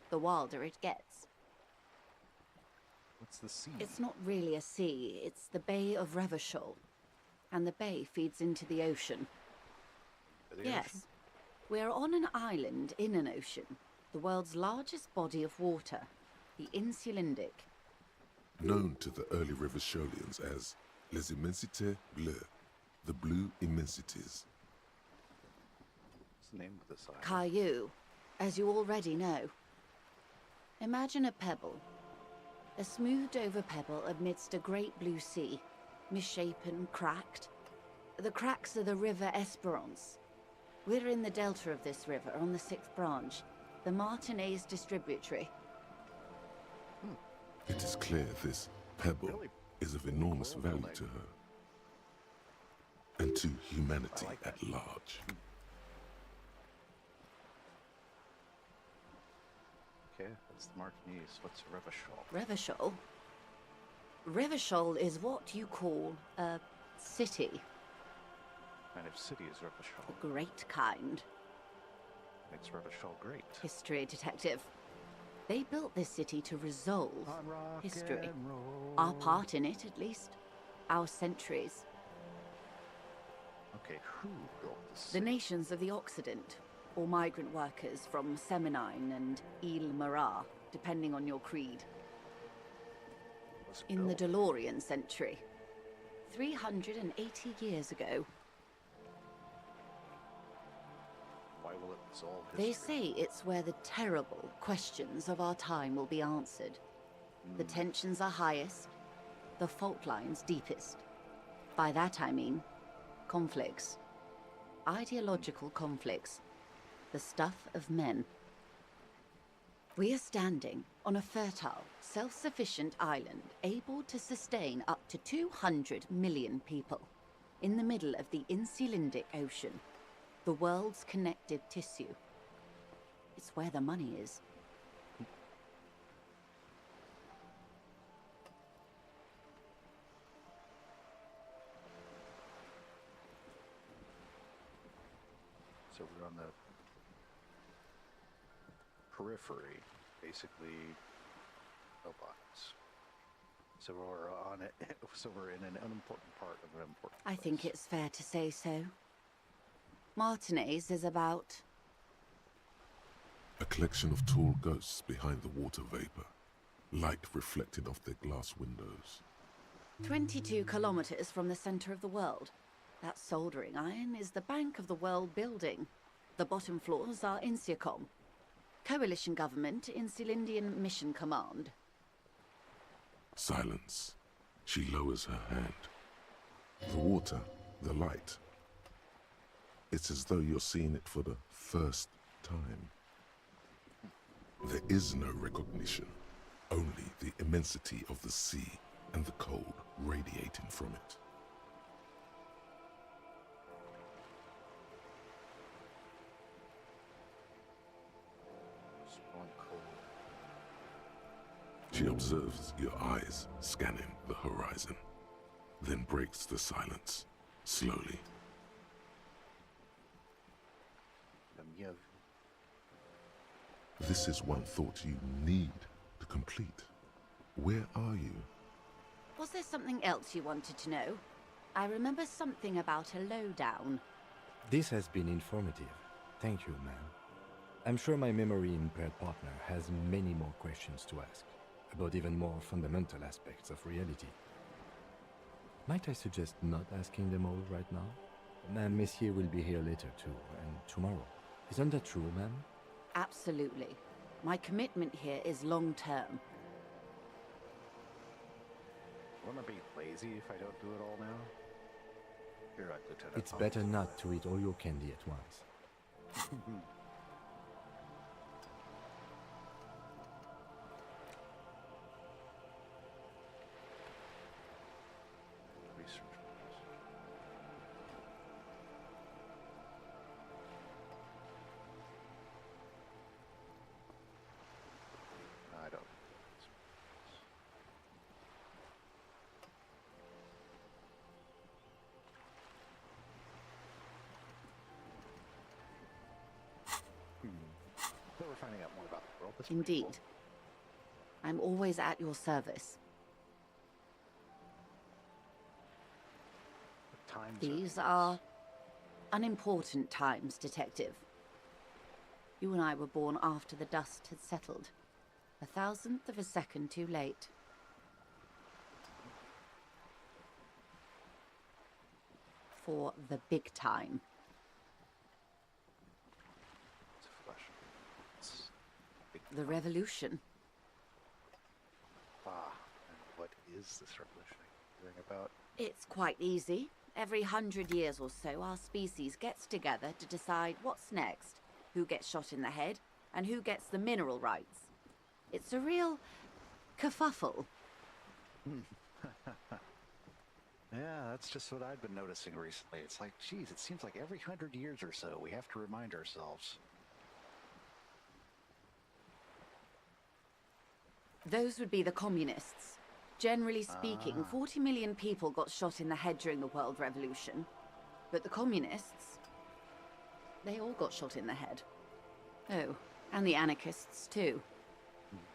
the wilder it gets. What's the sea? It's not really a sea, it's the Bay of Revachol. And the bay feeds into the ocean. The Yes. ocean? We're on an island in an ocean, the world's largest body of water, the Insulindic. Known to the early Revacholians as Les Immensités Bleues, the Blue Immensities. What's the name of this island? Caillou, as you already know. Imagine a pebble. A smoothed over pebble amidst a great blue sea, misshapen, cracked. The cracks are the River Esperance. We're in the delta of this river on the 6th branch, the Martinez distributary. It is clear this pebble Really is of enormous cool value building. to her. And to humanity at large. Okay, that's the Martinez. What's Revachol? Revachol? Revachol is what you call a city. Kind of city is Revachol? The great kind. Makes Revachol great. History detective. They built this city to resolve On rock history. and roll. Our part in it, at least. Our centuries. Okay, who built this? The nations of the Occident, or migrant workers from Semenine and Ile Marat, depending on your creed. Was In the built? DeLorean century. 380 years ago. Why will it resolve They history? say it's where the terrible questions of our time will be answered. The tensions are highest, the fault lines deepest. By that I mean conflicts. Ideological conflicts. The stuff of men. We are standing on a fertile, self-sufficient island able to sustain up to 200 million people in the middle of the Insulindic Ocean, the world's connective tissue. It's where the money is. So we're on the periphery, basically. Robots. So we're on it. So we're in an unimportant part of an important. I think place. it's fair to say so. Martinez is about A collection of tall ghosts behind the water vapor, light reflected off their glass windows. 22 kilometers from the center of the world. That soldering iron is the Bank of the World building. The bottom floors are Insiacom. Coalition government, Insulindian Mission Command. Silence. She lowers her hand. The water, the light. It's as though you're seeing it for the first time. There is no recognition, only the immensity of the sea and the cold radiating from it. Spawn cold. She observes your eyes scanning the horizon, then breaks the silence, slowly. of... This is one thought you need to complete. Where are you? Was there something else you wanted to know? I remember something about a lowdown. This has been informative. Thank you, ma'am. I'm sure my memory-impaired partner has many more questions to ask, about even more fundamental aspects of reality. Might I suggest not asking them all right now? Madame Messier will be here later too, and tomorrow. Isn't that true, ma'am? Absolutely. My commitment here is long-term. Wouldn't I be lazy if I don't do it all now? You're right, Lieutenant. It's better not to eat all your candy at once. Research. I don't. So we're finding out more about the world. That's pretty Indeed. cool. I'm always at your service. What times These are unimportant times, Detective. You and I were born after the dust had settled. 1,000th of a second too late. For the big time. It's a flash. It's big The revolution. and what is this revolution I'm hearing about? It's quite easy. Every 100 years or so, our species gets together to decide what's next, who gets shot in the head, and who gets the mineral rights. It's a real kerfuffle. Yeah, that's just what I've been noticing recently. It's like, geez, it seems like every 100 years or so we have to remind ourselves. Those would be the communists. Generally speaking, 40 million people got shot in the head during the World Revolution. But the communists, they all got shot in the head. Oh, and the anarchists too.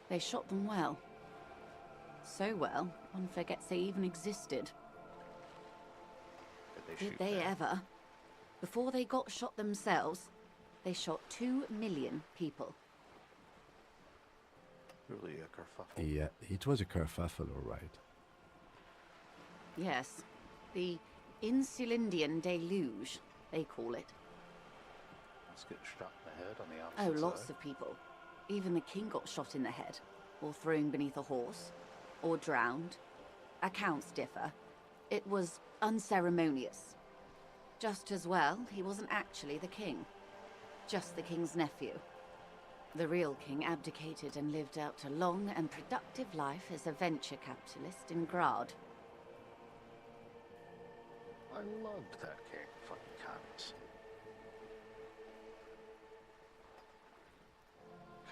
They shot them well. So well, one forgets they even existed. Did they ever? Before they got shot themselves, they shot 2 million people. Really a kerfuffle. Yeah, it was a kerfuffle, all right. Yes, the Insulindian deluge, they call it. Let's get shot in the head on the Oh, opposite lots side. of people. Even the king got shot in the head, or thrown beneath a horse, or drowned. Accounts differ. It was unceremonious. Just as well, he wasn't actually the king. Just the king's nephew. The real king abdicated and lived out a long and productive life as a venture capitalist in Grad. I loved that king. Fucking cunts.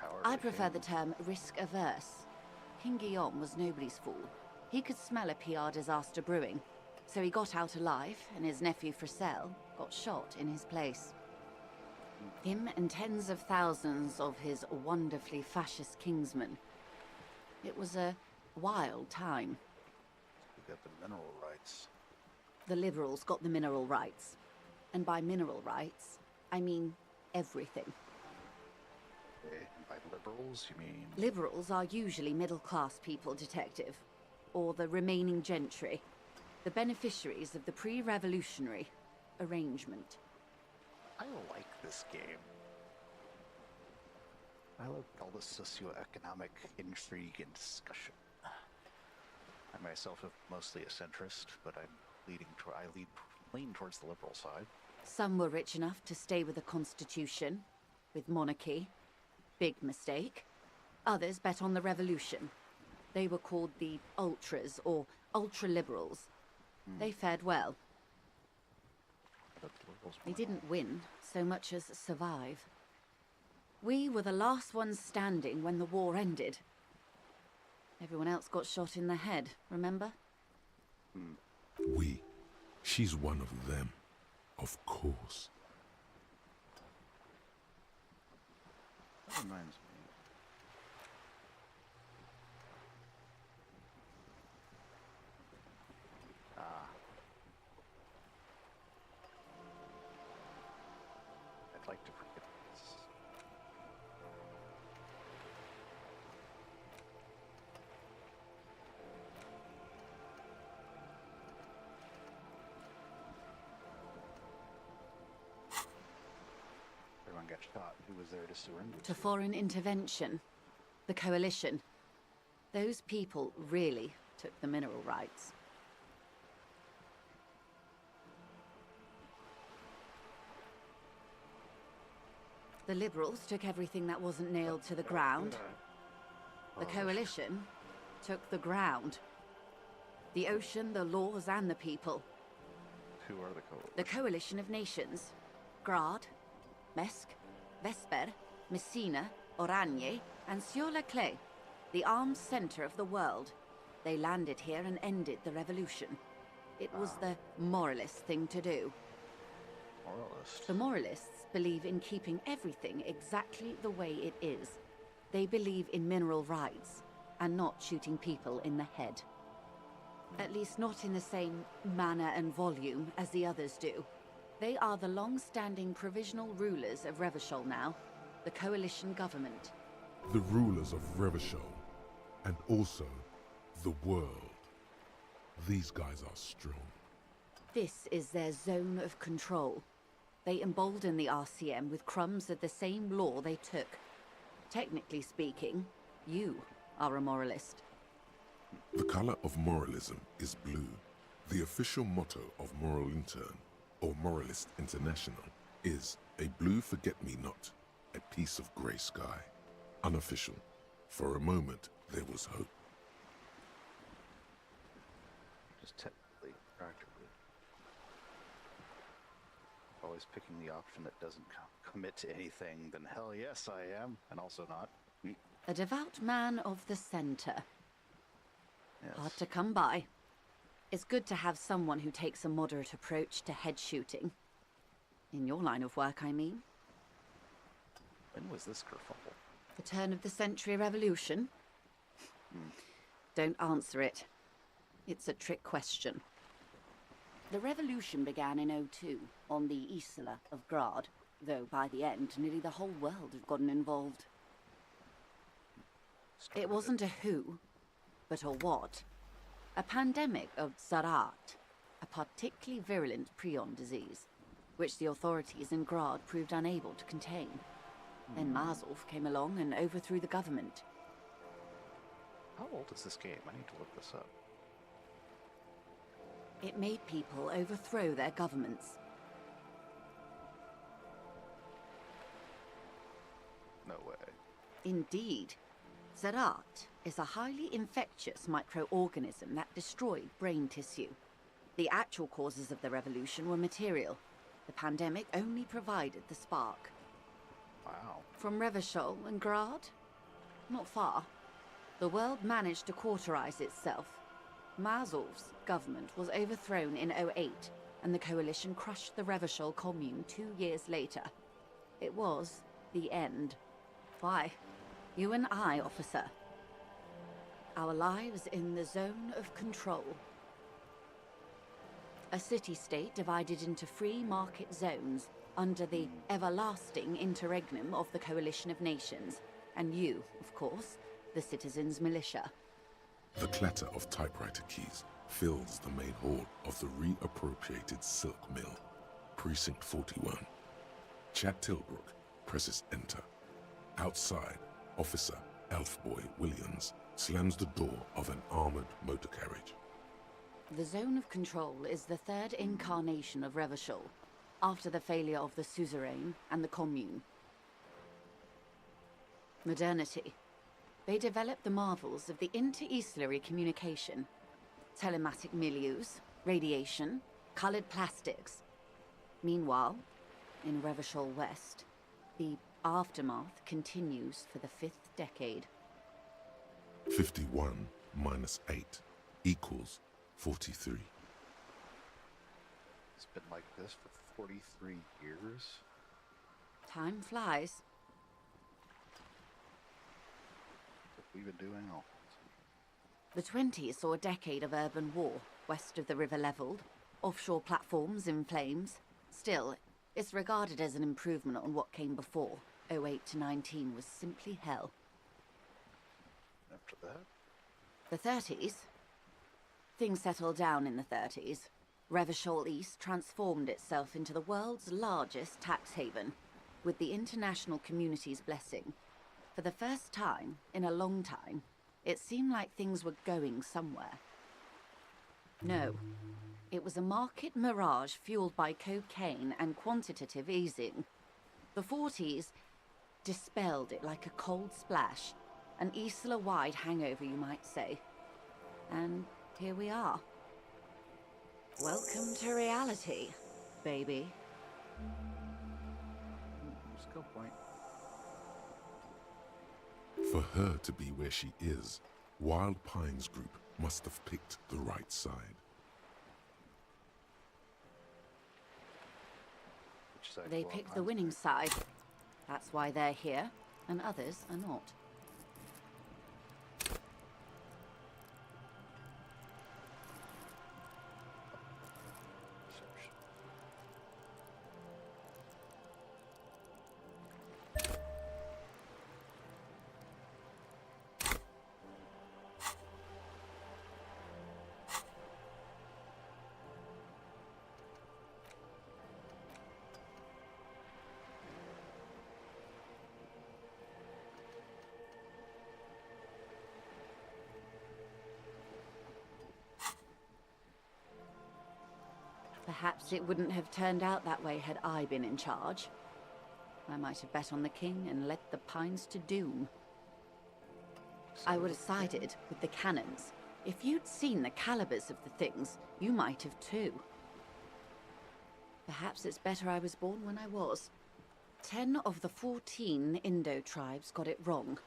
Cowardly I prefer king. the term risk-averse. King Guillaume was nobody's fool. He could smell a PR disaster brewing, so he got out alive, and his nephew Fricelle got shot in his place. Him and tens of thousands of his wonderfully fascist kingsmen. It was a wild time. We got the mineral rights. The liberals got the mineral rights. And by mineral rights, I mean everything. And by liberals, you mean? Liberals are usually middle-class people, Detective. Or the remaining gentry. The beneficiaries of the pre-revolutionary arrangement. I like this game. I like all the socioeconomic intrigue and discussion. I myself am mostly a centrist, but I lean towards the liberal side. Some were rich enough to stay with the Constitution, with monarchy. Big mistake. Others bet on the revolution. They were called the ultras, or ultra-liberals. They fared well. But the liberals They won. didn't win so much as survive. We were the last ones standing when the war ended. Everyone else got shot in the head, remember? We. She's one of them. Of course. I'd like to forget this. Everyone got shot. Who was there to surrender? To foreign intervention. The Coalition. Those people really took the mineral rights. The Liberals took everything that wasn't nailed to the ground. The Coalition took the ground. The ocean, the laws, and the people. Who are the Coalition? The Coalition of Nations. Grad, Mesk, Vesper, Messina, Oranje, and Sur-la-Clay, the armed center of the world. They landed here and ended the revolution. It was the moralist thing to do. Moralist. The moralists believe in keeping everything exactly the way it is. They believe in mineral rights, and not shooting people in the head. At least not in the same manner and volume as the others do. They are the long-standing provisional rulers of Revachol now, the coalition government. The rulers of Revachol, and also the world. These guys are strong. This is their zone of control. They embolden the RCM with crumbs of the same law they took. Technically speaking, you are a moralist. The color of moralism is blue. The official motto of Moral Intern, or Moralist International, is a blue forget-me-not, a piece of grey sky. Unofficial. For a moment, there was hope. Just technically, practically. Always picking the option that doesn't commit to anything, then hell yes I am, and also not. A devout man of the center. Yes. Hard to come by. It's good to have someone who takes a moderate approach to head shooting. In your line of work, I mean. When was this kerfuffle? The turn of the century revolution? Don't answer it. It's a trick question. The revolution began in '02 on the Isla of Grad, though by the end, nearly the whole world had gotten involved. It wasn't a who, but a what. A pandemic of Zarat, a particularly virulent prion disease, which the authorities in Grad proved unable to contain. Then Mazov came along and overthrew the government. How old is this game? I need to look this up. It made people overthrow their governments. No way. Indeed. Zarat is a highly infectious microorganism that destroyed brain tissue. The actual causes of the revolution were material. The pandemic only provided the spark. Wow. From Revachol and Grad? Not far. The world managed to cauterize itself. Mazov's government was overthrown in '08, and the coalition crushed the Revachol commune 2 years later. It was the end. Why? You and I, officer. Our lives in the zone of control. A city-state divided into free market zones under the everlasting interregnum of the Coalition of Nations. And you, of course, the citizens' militia. The clatter of typewriter keys fills the main hall of the reappropriated silk mill. Precinct 41. Chad Tilbrook presses enter. Outside, Officer Elfboy Williams slams the door of an armored motor carriage. The zone of control is the third incarnation of Revachol, after the failure of the suzerain and the commune. Modernity. They developed the marvels of the inter-eastlery communication. Telematic milieus, radiation, colored plastics. Meanwhile, in Revachol West, the aftermath continues for the 5th decade. 51 minus 8 equals 43. It's been like this for 43 years? Time flies. What have we been doing all? The 20s saw a decade of urban war, west of the river leveled, offshore platforms in flames. Still, It's regarded as an improvement on what came before. 08 to 19 was simply hell. After that? The 30s? Things settled down in the 30s. Revachol East transformed itself into the world's largest tax haven, with the international community's blessing. For the first time in a long time, it seemed like things were going somewhere. No, it was a market mirage fueled by cocaine and quantitative easing. The 40s dispelled it like a cold splash, an Isla-wide hangover, you might say. And here we are. Welcome to reality, baby. Skill point. For her to be where she is, Wild Pines Group must have picked the right side. Which side They do I picked want? the winning side. That's why they're here, and others are not. Perhaps it wouldn't have turned out that way had I been in charge. I might have bet on the king and led the Pines to doom. I would have sided with the cannons. If you'd seen the calibers of the things, you might have too. Perhaps it's better I was born when I was. 10 of the 14 Indo tribes got it wrong.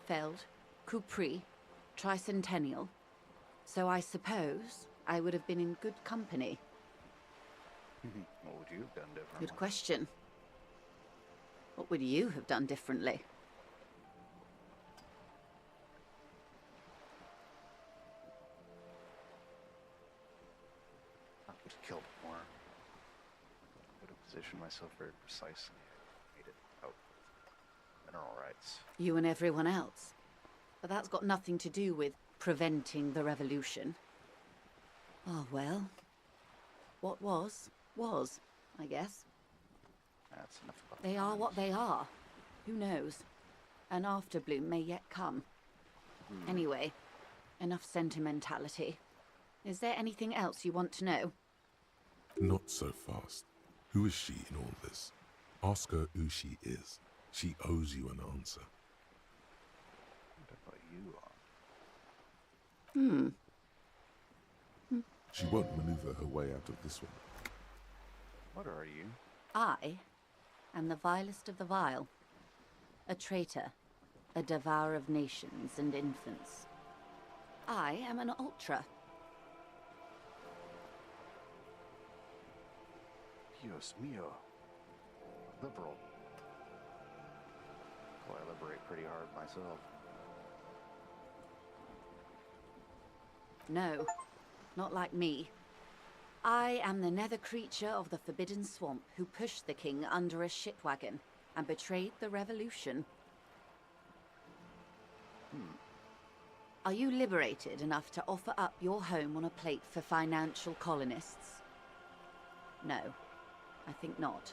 Feld, Kupri, Tricentennial. So I suppose I would have been in good company. What would you have done differently? Good question. What would you have done differently? I would have killed more. I would have positioned myself very precisely. Made it out with mineral rights. You and everyone else. But that's got nothing to do with preventing the revolution. Oh well. What was, I guess. That's enough about They are Pines. what they are. Who knows? An afterbloom may yet come. Anyway, enough sentimentality. Is there anything else you want to know? Not so fast. Who is she in all this? Ask her who she is. She owes you an answer. What about you on? She won't maneuver her way out of this one. What are you? I am the vilest of the vile. A traitor. A devourer of nations and infants. I am an ultra. Dios mío. Liberal. Well, I liberate pretty hard myself. No, not like me. I am the nether creature of the Forbidden Swamp who pushed the king under a shitwagon and betrayed the revolution. Are you liberated enough to offer up your home on a plate for financial colonists? No, I think not.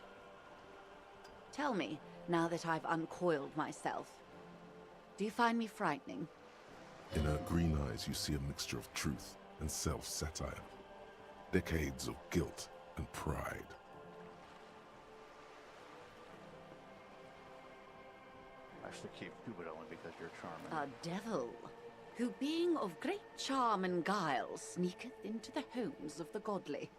Tell me, now that I've uncoiled myself, do you find me frightening? In her green eyes, you see a mixture of truth and self-satire. Decades of guilt and pride. I should keep you, but only because you're charming. A devil, who being of great charm and guile, sneaketh into the homes of the godly.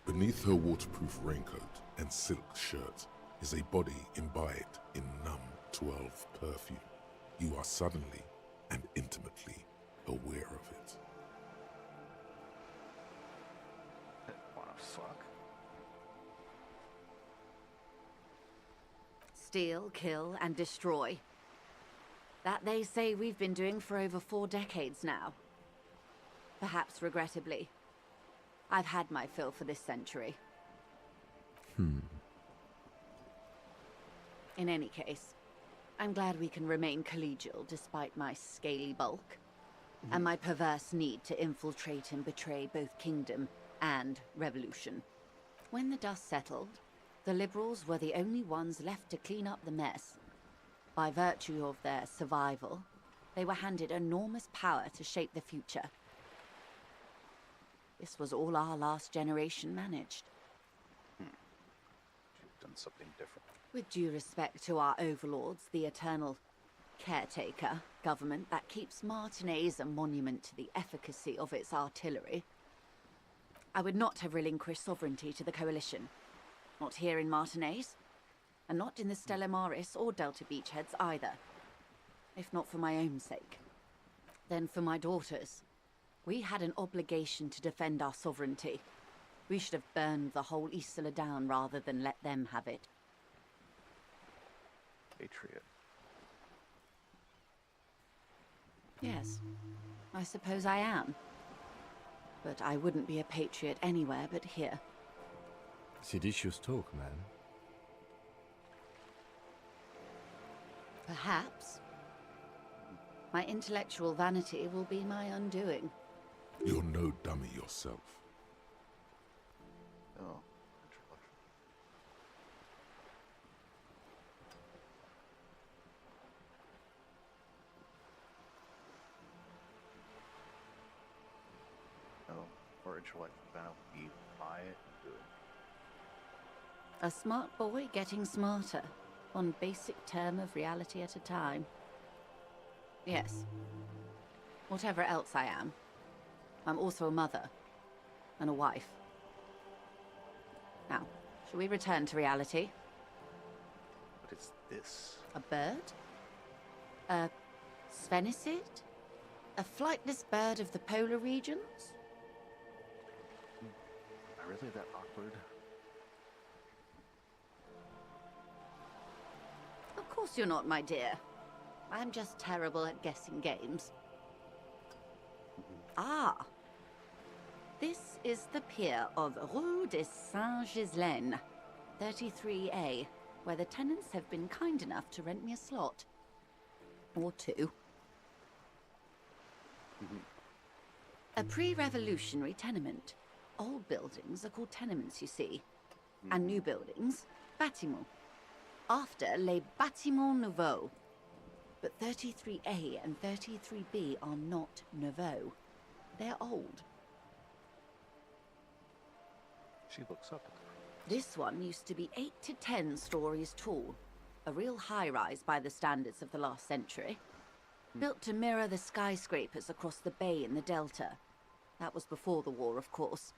Beneath her waterproof raincoat and silk shirt is a body imbibed in numb 12 perfume. You are suddenly and intimately aware of it. Wanna fuck? Steal, kill, and destroy. That they say we've been doing for over 4 decades now. Perhaps regrettably. I've had my fill for this century. In any case, I'm glad we can remain collegial despite my scaly bulk, and my perverse need to infiltrate and betray both kingdom and revolution. When the dust settled, the liberals were the only ones left to clean up the mess. By virtue of their survival, they were handed enormous power to shape the future. This was all our last generation managed. She's done something different. With due respect to our overlords, the eternal caretaker government that keeps Martinez a monument to the efficacy of its artillery, I would not have relinquished sovereignty to the Coalition. Not here in Martinez, and not in the Stella Maris or Delta Beachheads either. If not for my own sake, then for my daughters. We had an obligation to defend our sovereignty. We should have burned the whole Isola down rather than let them have it. Patriot. Yes, I suppose I am. But I wouldn't be a patriot anywhere but here. Seditious talk, man. Perhaps. My intellectual vanity will be my undoing. You're no dummy yourself. Oh. Or intellect about you buy it and do it. A smart boy getting smarter, one basic term of reality at a time. Yes. Whatever else I am, I'm also a mother and a wife. Now, shall we return to reality? What is this? A bird? A sphenicid? A flightless bird of the polar regions? Am I really that awkward? Of course you're not, my dear. I'm just terrible at guessing games. Ah! This is the pier of Rue de Saint-Ghislaine, 33A, where the tenants have been kind enough to rent me a slot. Or two. A pre-revolutionary tenement. Old buildings are called tenements, you see. And new buildings, bâtiments. After les bâtiments nouveaux. But 33A and 33B are not nouveaux. They're old. She looks up at the This one used to be 8 to 10 stories tall. A real high-rise by the standards of the last century. Built to mirror the skyscrapers across the bay in the Delta. That was before the war, of course.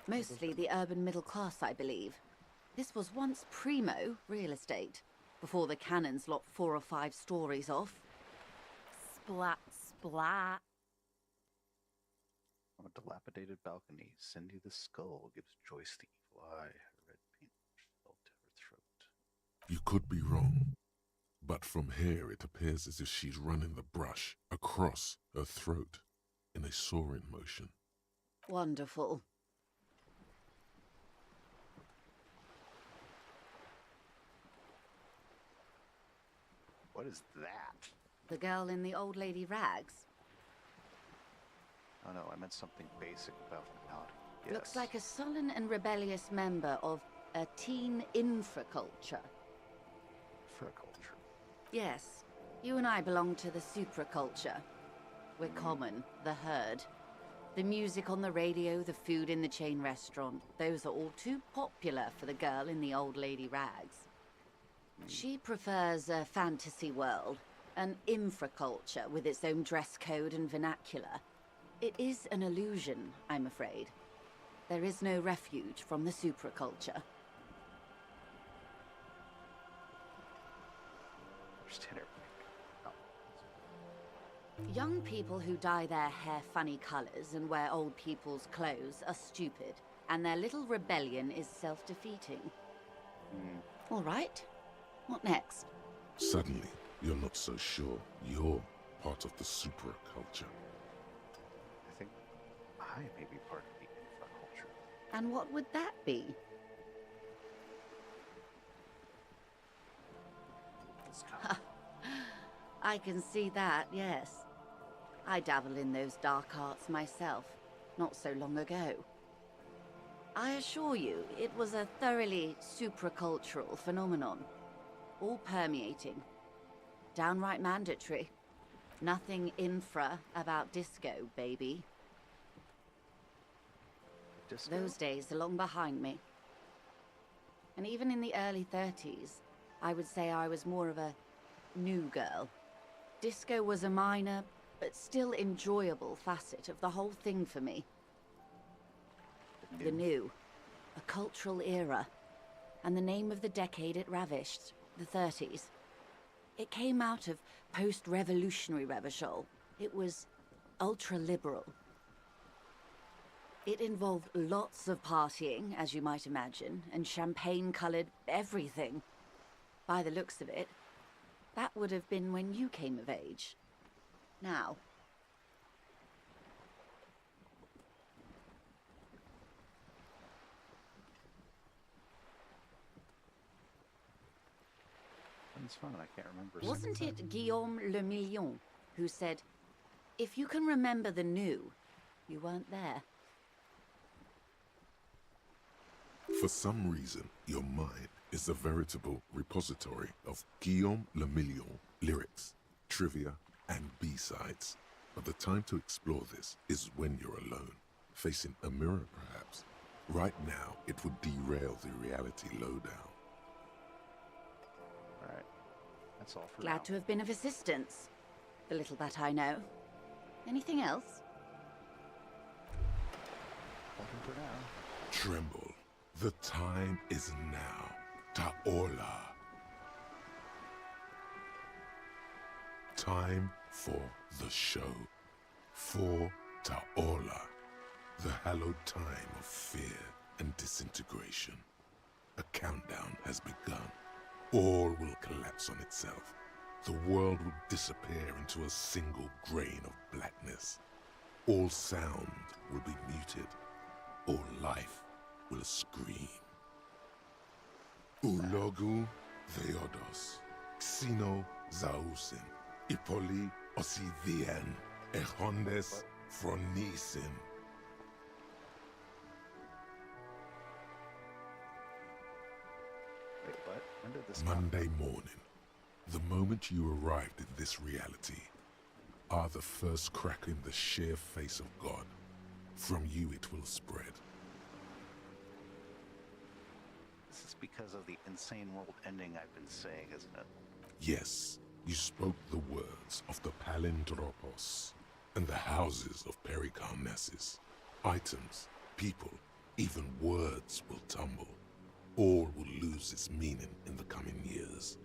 Mostly the urban middle class, I believe. This was once primo real estate, before the cannons lopped 4 or 5 stories off. Splat, splat. On a dilapidated balcony, Cindy the Skull gives Joyce the evil eye, her red paint fell to her throat. You could be wrong, but from here it appears as if she's running the brush across her throat in a soaring motion. Wonderful. What is that? The girl in the old lady rags. Oh no, I meant something basic about the knot. Yes. Looks like a sullen and rebellious member of a teen infraculture. Infraculture. Yes, you and I belong to the supraculture. We're common, the herd. The music on the radio, the food in the chain restaurant, those are all too popular for the girl in the old lady rags. She prefers a fantasy world, an infraculture with its own dress code and vernacular. It is an illusion, I'm afraid. There is no refuge from the supraculture. Understand her. Oh. Young people who dye their hair funny colors and wear old people's clothes are stupid, and their little rebellion is self-defeating. All right. What next? Suddenly, you're not so sure you're part of the supraculture. I think I may be part of the infraculture. And what would that be? I can see that, yes. I dabbled in those dark arts myself, not so long ago. I assure you, it was a thoroughly supracultural phenomenon. All permeating. Downright mandatory. Nothing infra about disco, baby. Disco? Those days are long behind me. And even in the early 30s, I would say I was more of a new girl. Disco was a minor, but still enjoyable facet of the whole thing for me. The new. A cultural era. And the name of the decade it ravished, the 30s. It came out of post-revolutionary Revachol. It was ultra-liberal. It involved lots of partying, as you might imagine, and champagne-colored everything. By the looks of it, that would have been when you came of age. Now. It's fun. I can't remember. Wasn't it Guillaume Le Million who said, if you can remember the new, you weren't there? For some reason, your mind is a veritable repository of Guillaume Le Million lyrics, trivia, and B-sides. But the time to explore this is when you're alone, facing a mirror perhaps. Right now, it would derail the reality lowdown. Alright. That's all for Glad now. to have been of assistance. The little that I know. Anything else? Nothing for now. Tremble. The time is now. Taola. Time for the show. For Taola. The hallowed time of fear and disintegration. A countdown has begun. All will collapse on itself. The world will disappear into a single grain of blackness. All sound will be muted. All life will scream. Ulogu Theodos, Xeno Zausin, Ipoli Osidien, Echondes Fronisin. Wait, what? When did this Monday morning, the moment you arrived in this reality, are the first crack in the sheer face of God. From you it will spread. This is because of the insane world ending I've been saying, isn't it? Yes, you spoke the words of the Palindropos and the houses of Pericarnassus. Items, people, even words will tumble. All will lose its meaning in the coming years.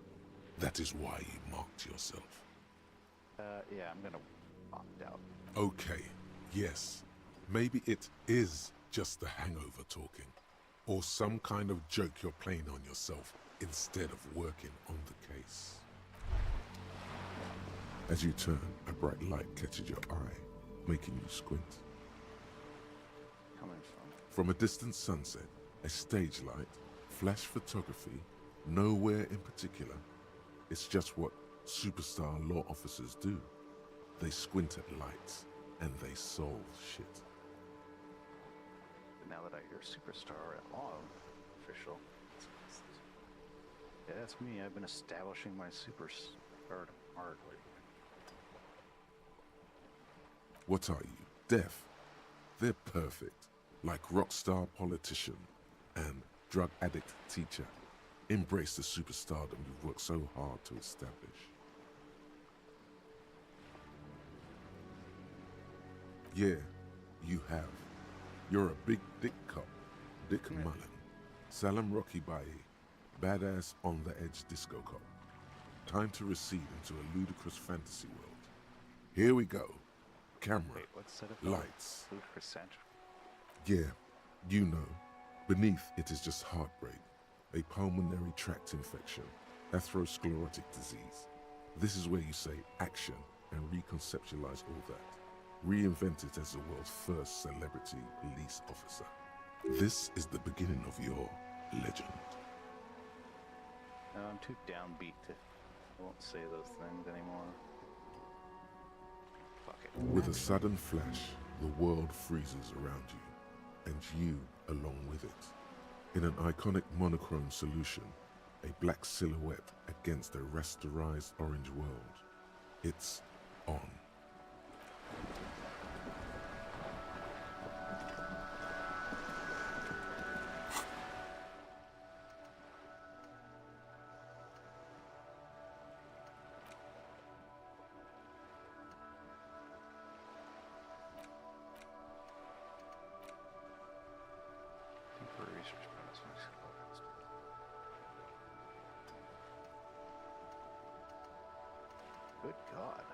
That is why you marked yourself. Yeah, I'm gonna opt out. Okay, yes. Maybe it is just the hangover talking. Or some kind of joke you're playing on yourself instead of working on the case. As you turn, a bright light catches your eye, making you squint. Coming from? From a distant sunset, a stage light, flash photography, nowhere in particular. It's just what superstar law officers do. They squint at lights, and they solve shit. But now that I hear superstar at law official, yeah, that's me. I've been establishing my superstardom hardly. What are you, deaf? They're perfect, like rock star politician and drug addict teacher. Embrace the superstardom you've worked so hard to establish. Yeah, you have. You're a big dick cop, Dick Mullen, Salam Rocky Baye, badass on-the-edge disco cop. Time to recede into a ludicrous fantasy world. Here we go. Camera, Wait, what's set up? lights. Ludicrous Center. Yeah, you know. Beneath it is just heartbreak, a pulmonary tract infection, atherosclerotic disease. This is where you say action and reconceptualize all that. Reinvent it as the world's first celebrity police officer. This is the beginning of your legend. No, I'm too downbeat to. I won't say those things anymore. With a sudden flash, the world freezes around you, and you along with it. In an iconic monochrome solution, a black silhouette against a rasterized orange world. It's on. Good God.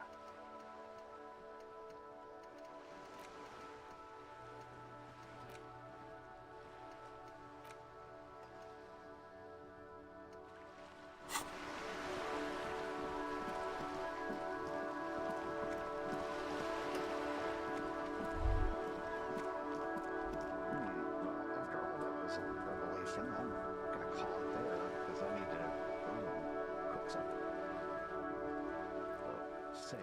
After all that was a revelation, I'm gonna call it there because I need to cook something. Save.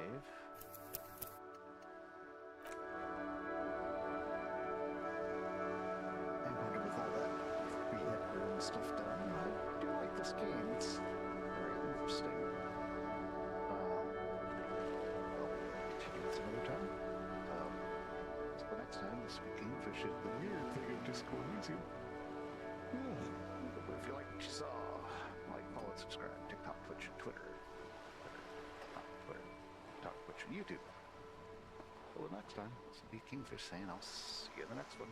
And with all that re-editor and stuff done, I do like this game. It's very interesting. Well, continue this another time. So next time, this week Game Fish is the weird thing of Disco Elysium. But if you like what you saw, like, follow, and subscribe. TikTok, Twitch, and Twitter. Twitch and YouTube. Till the next time, this will be Kingfish saying I'll see you in the next one.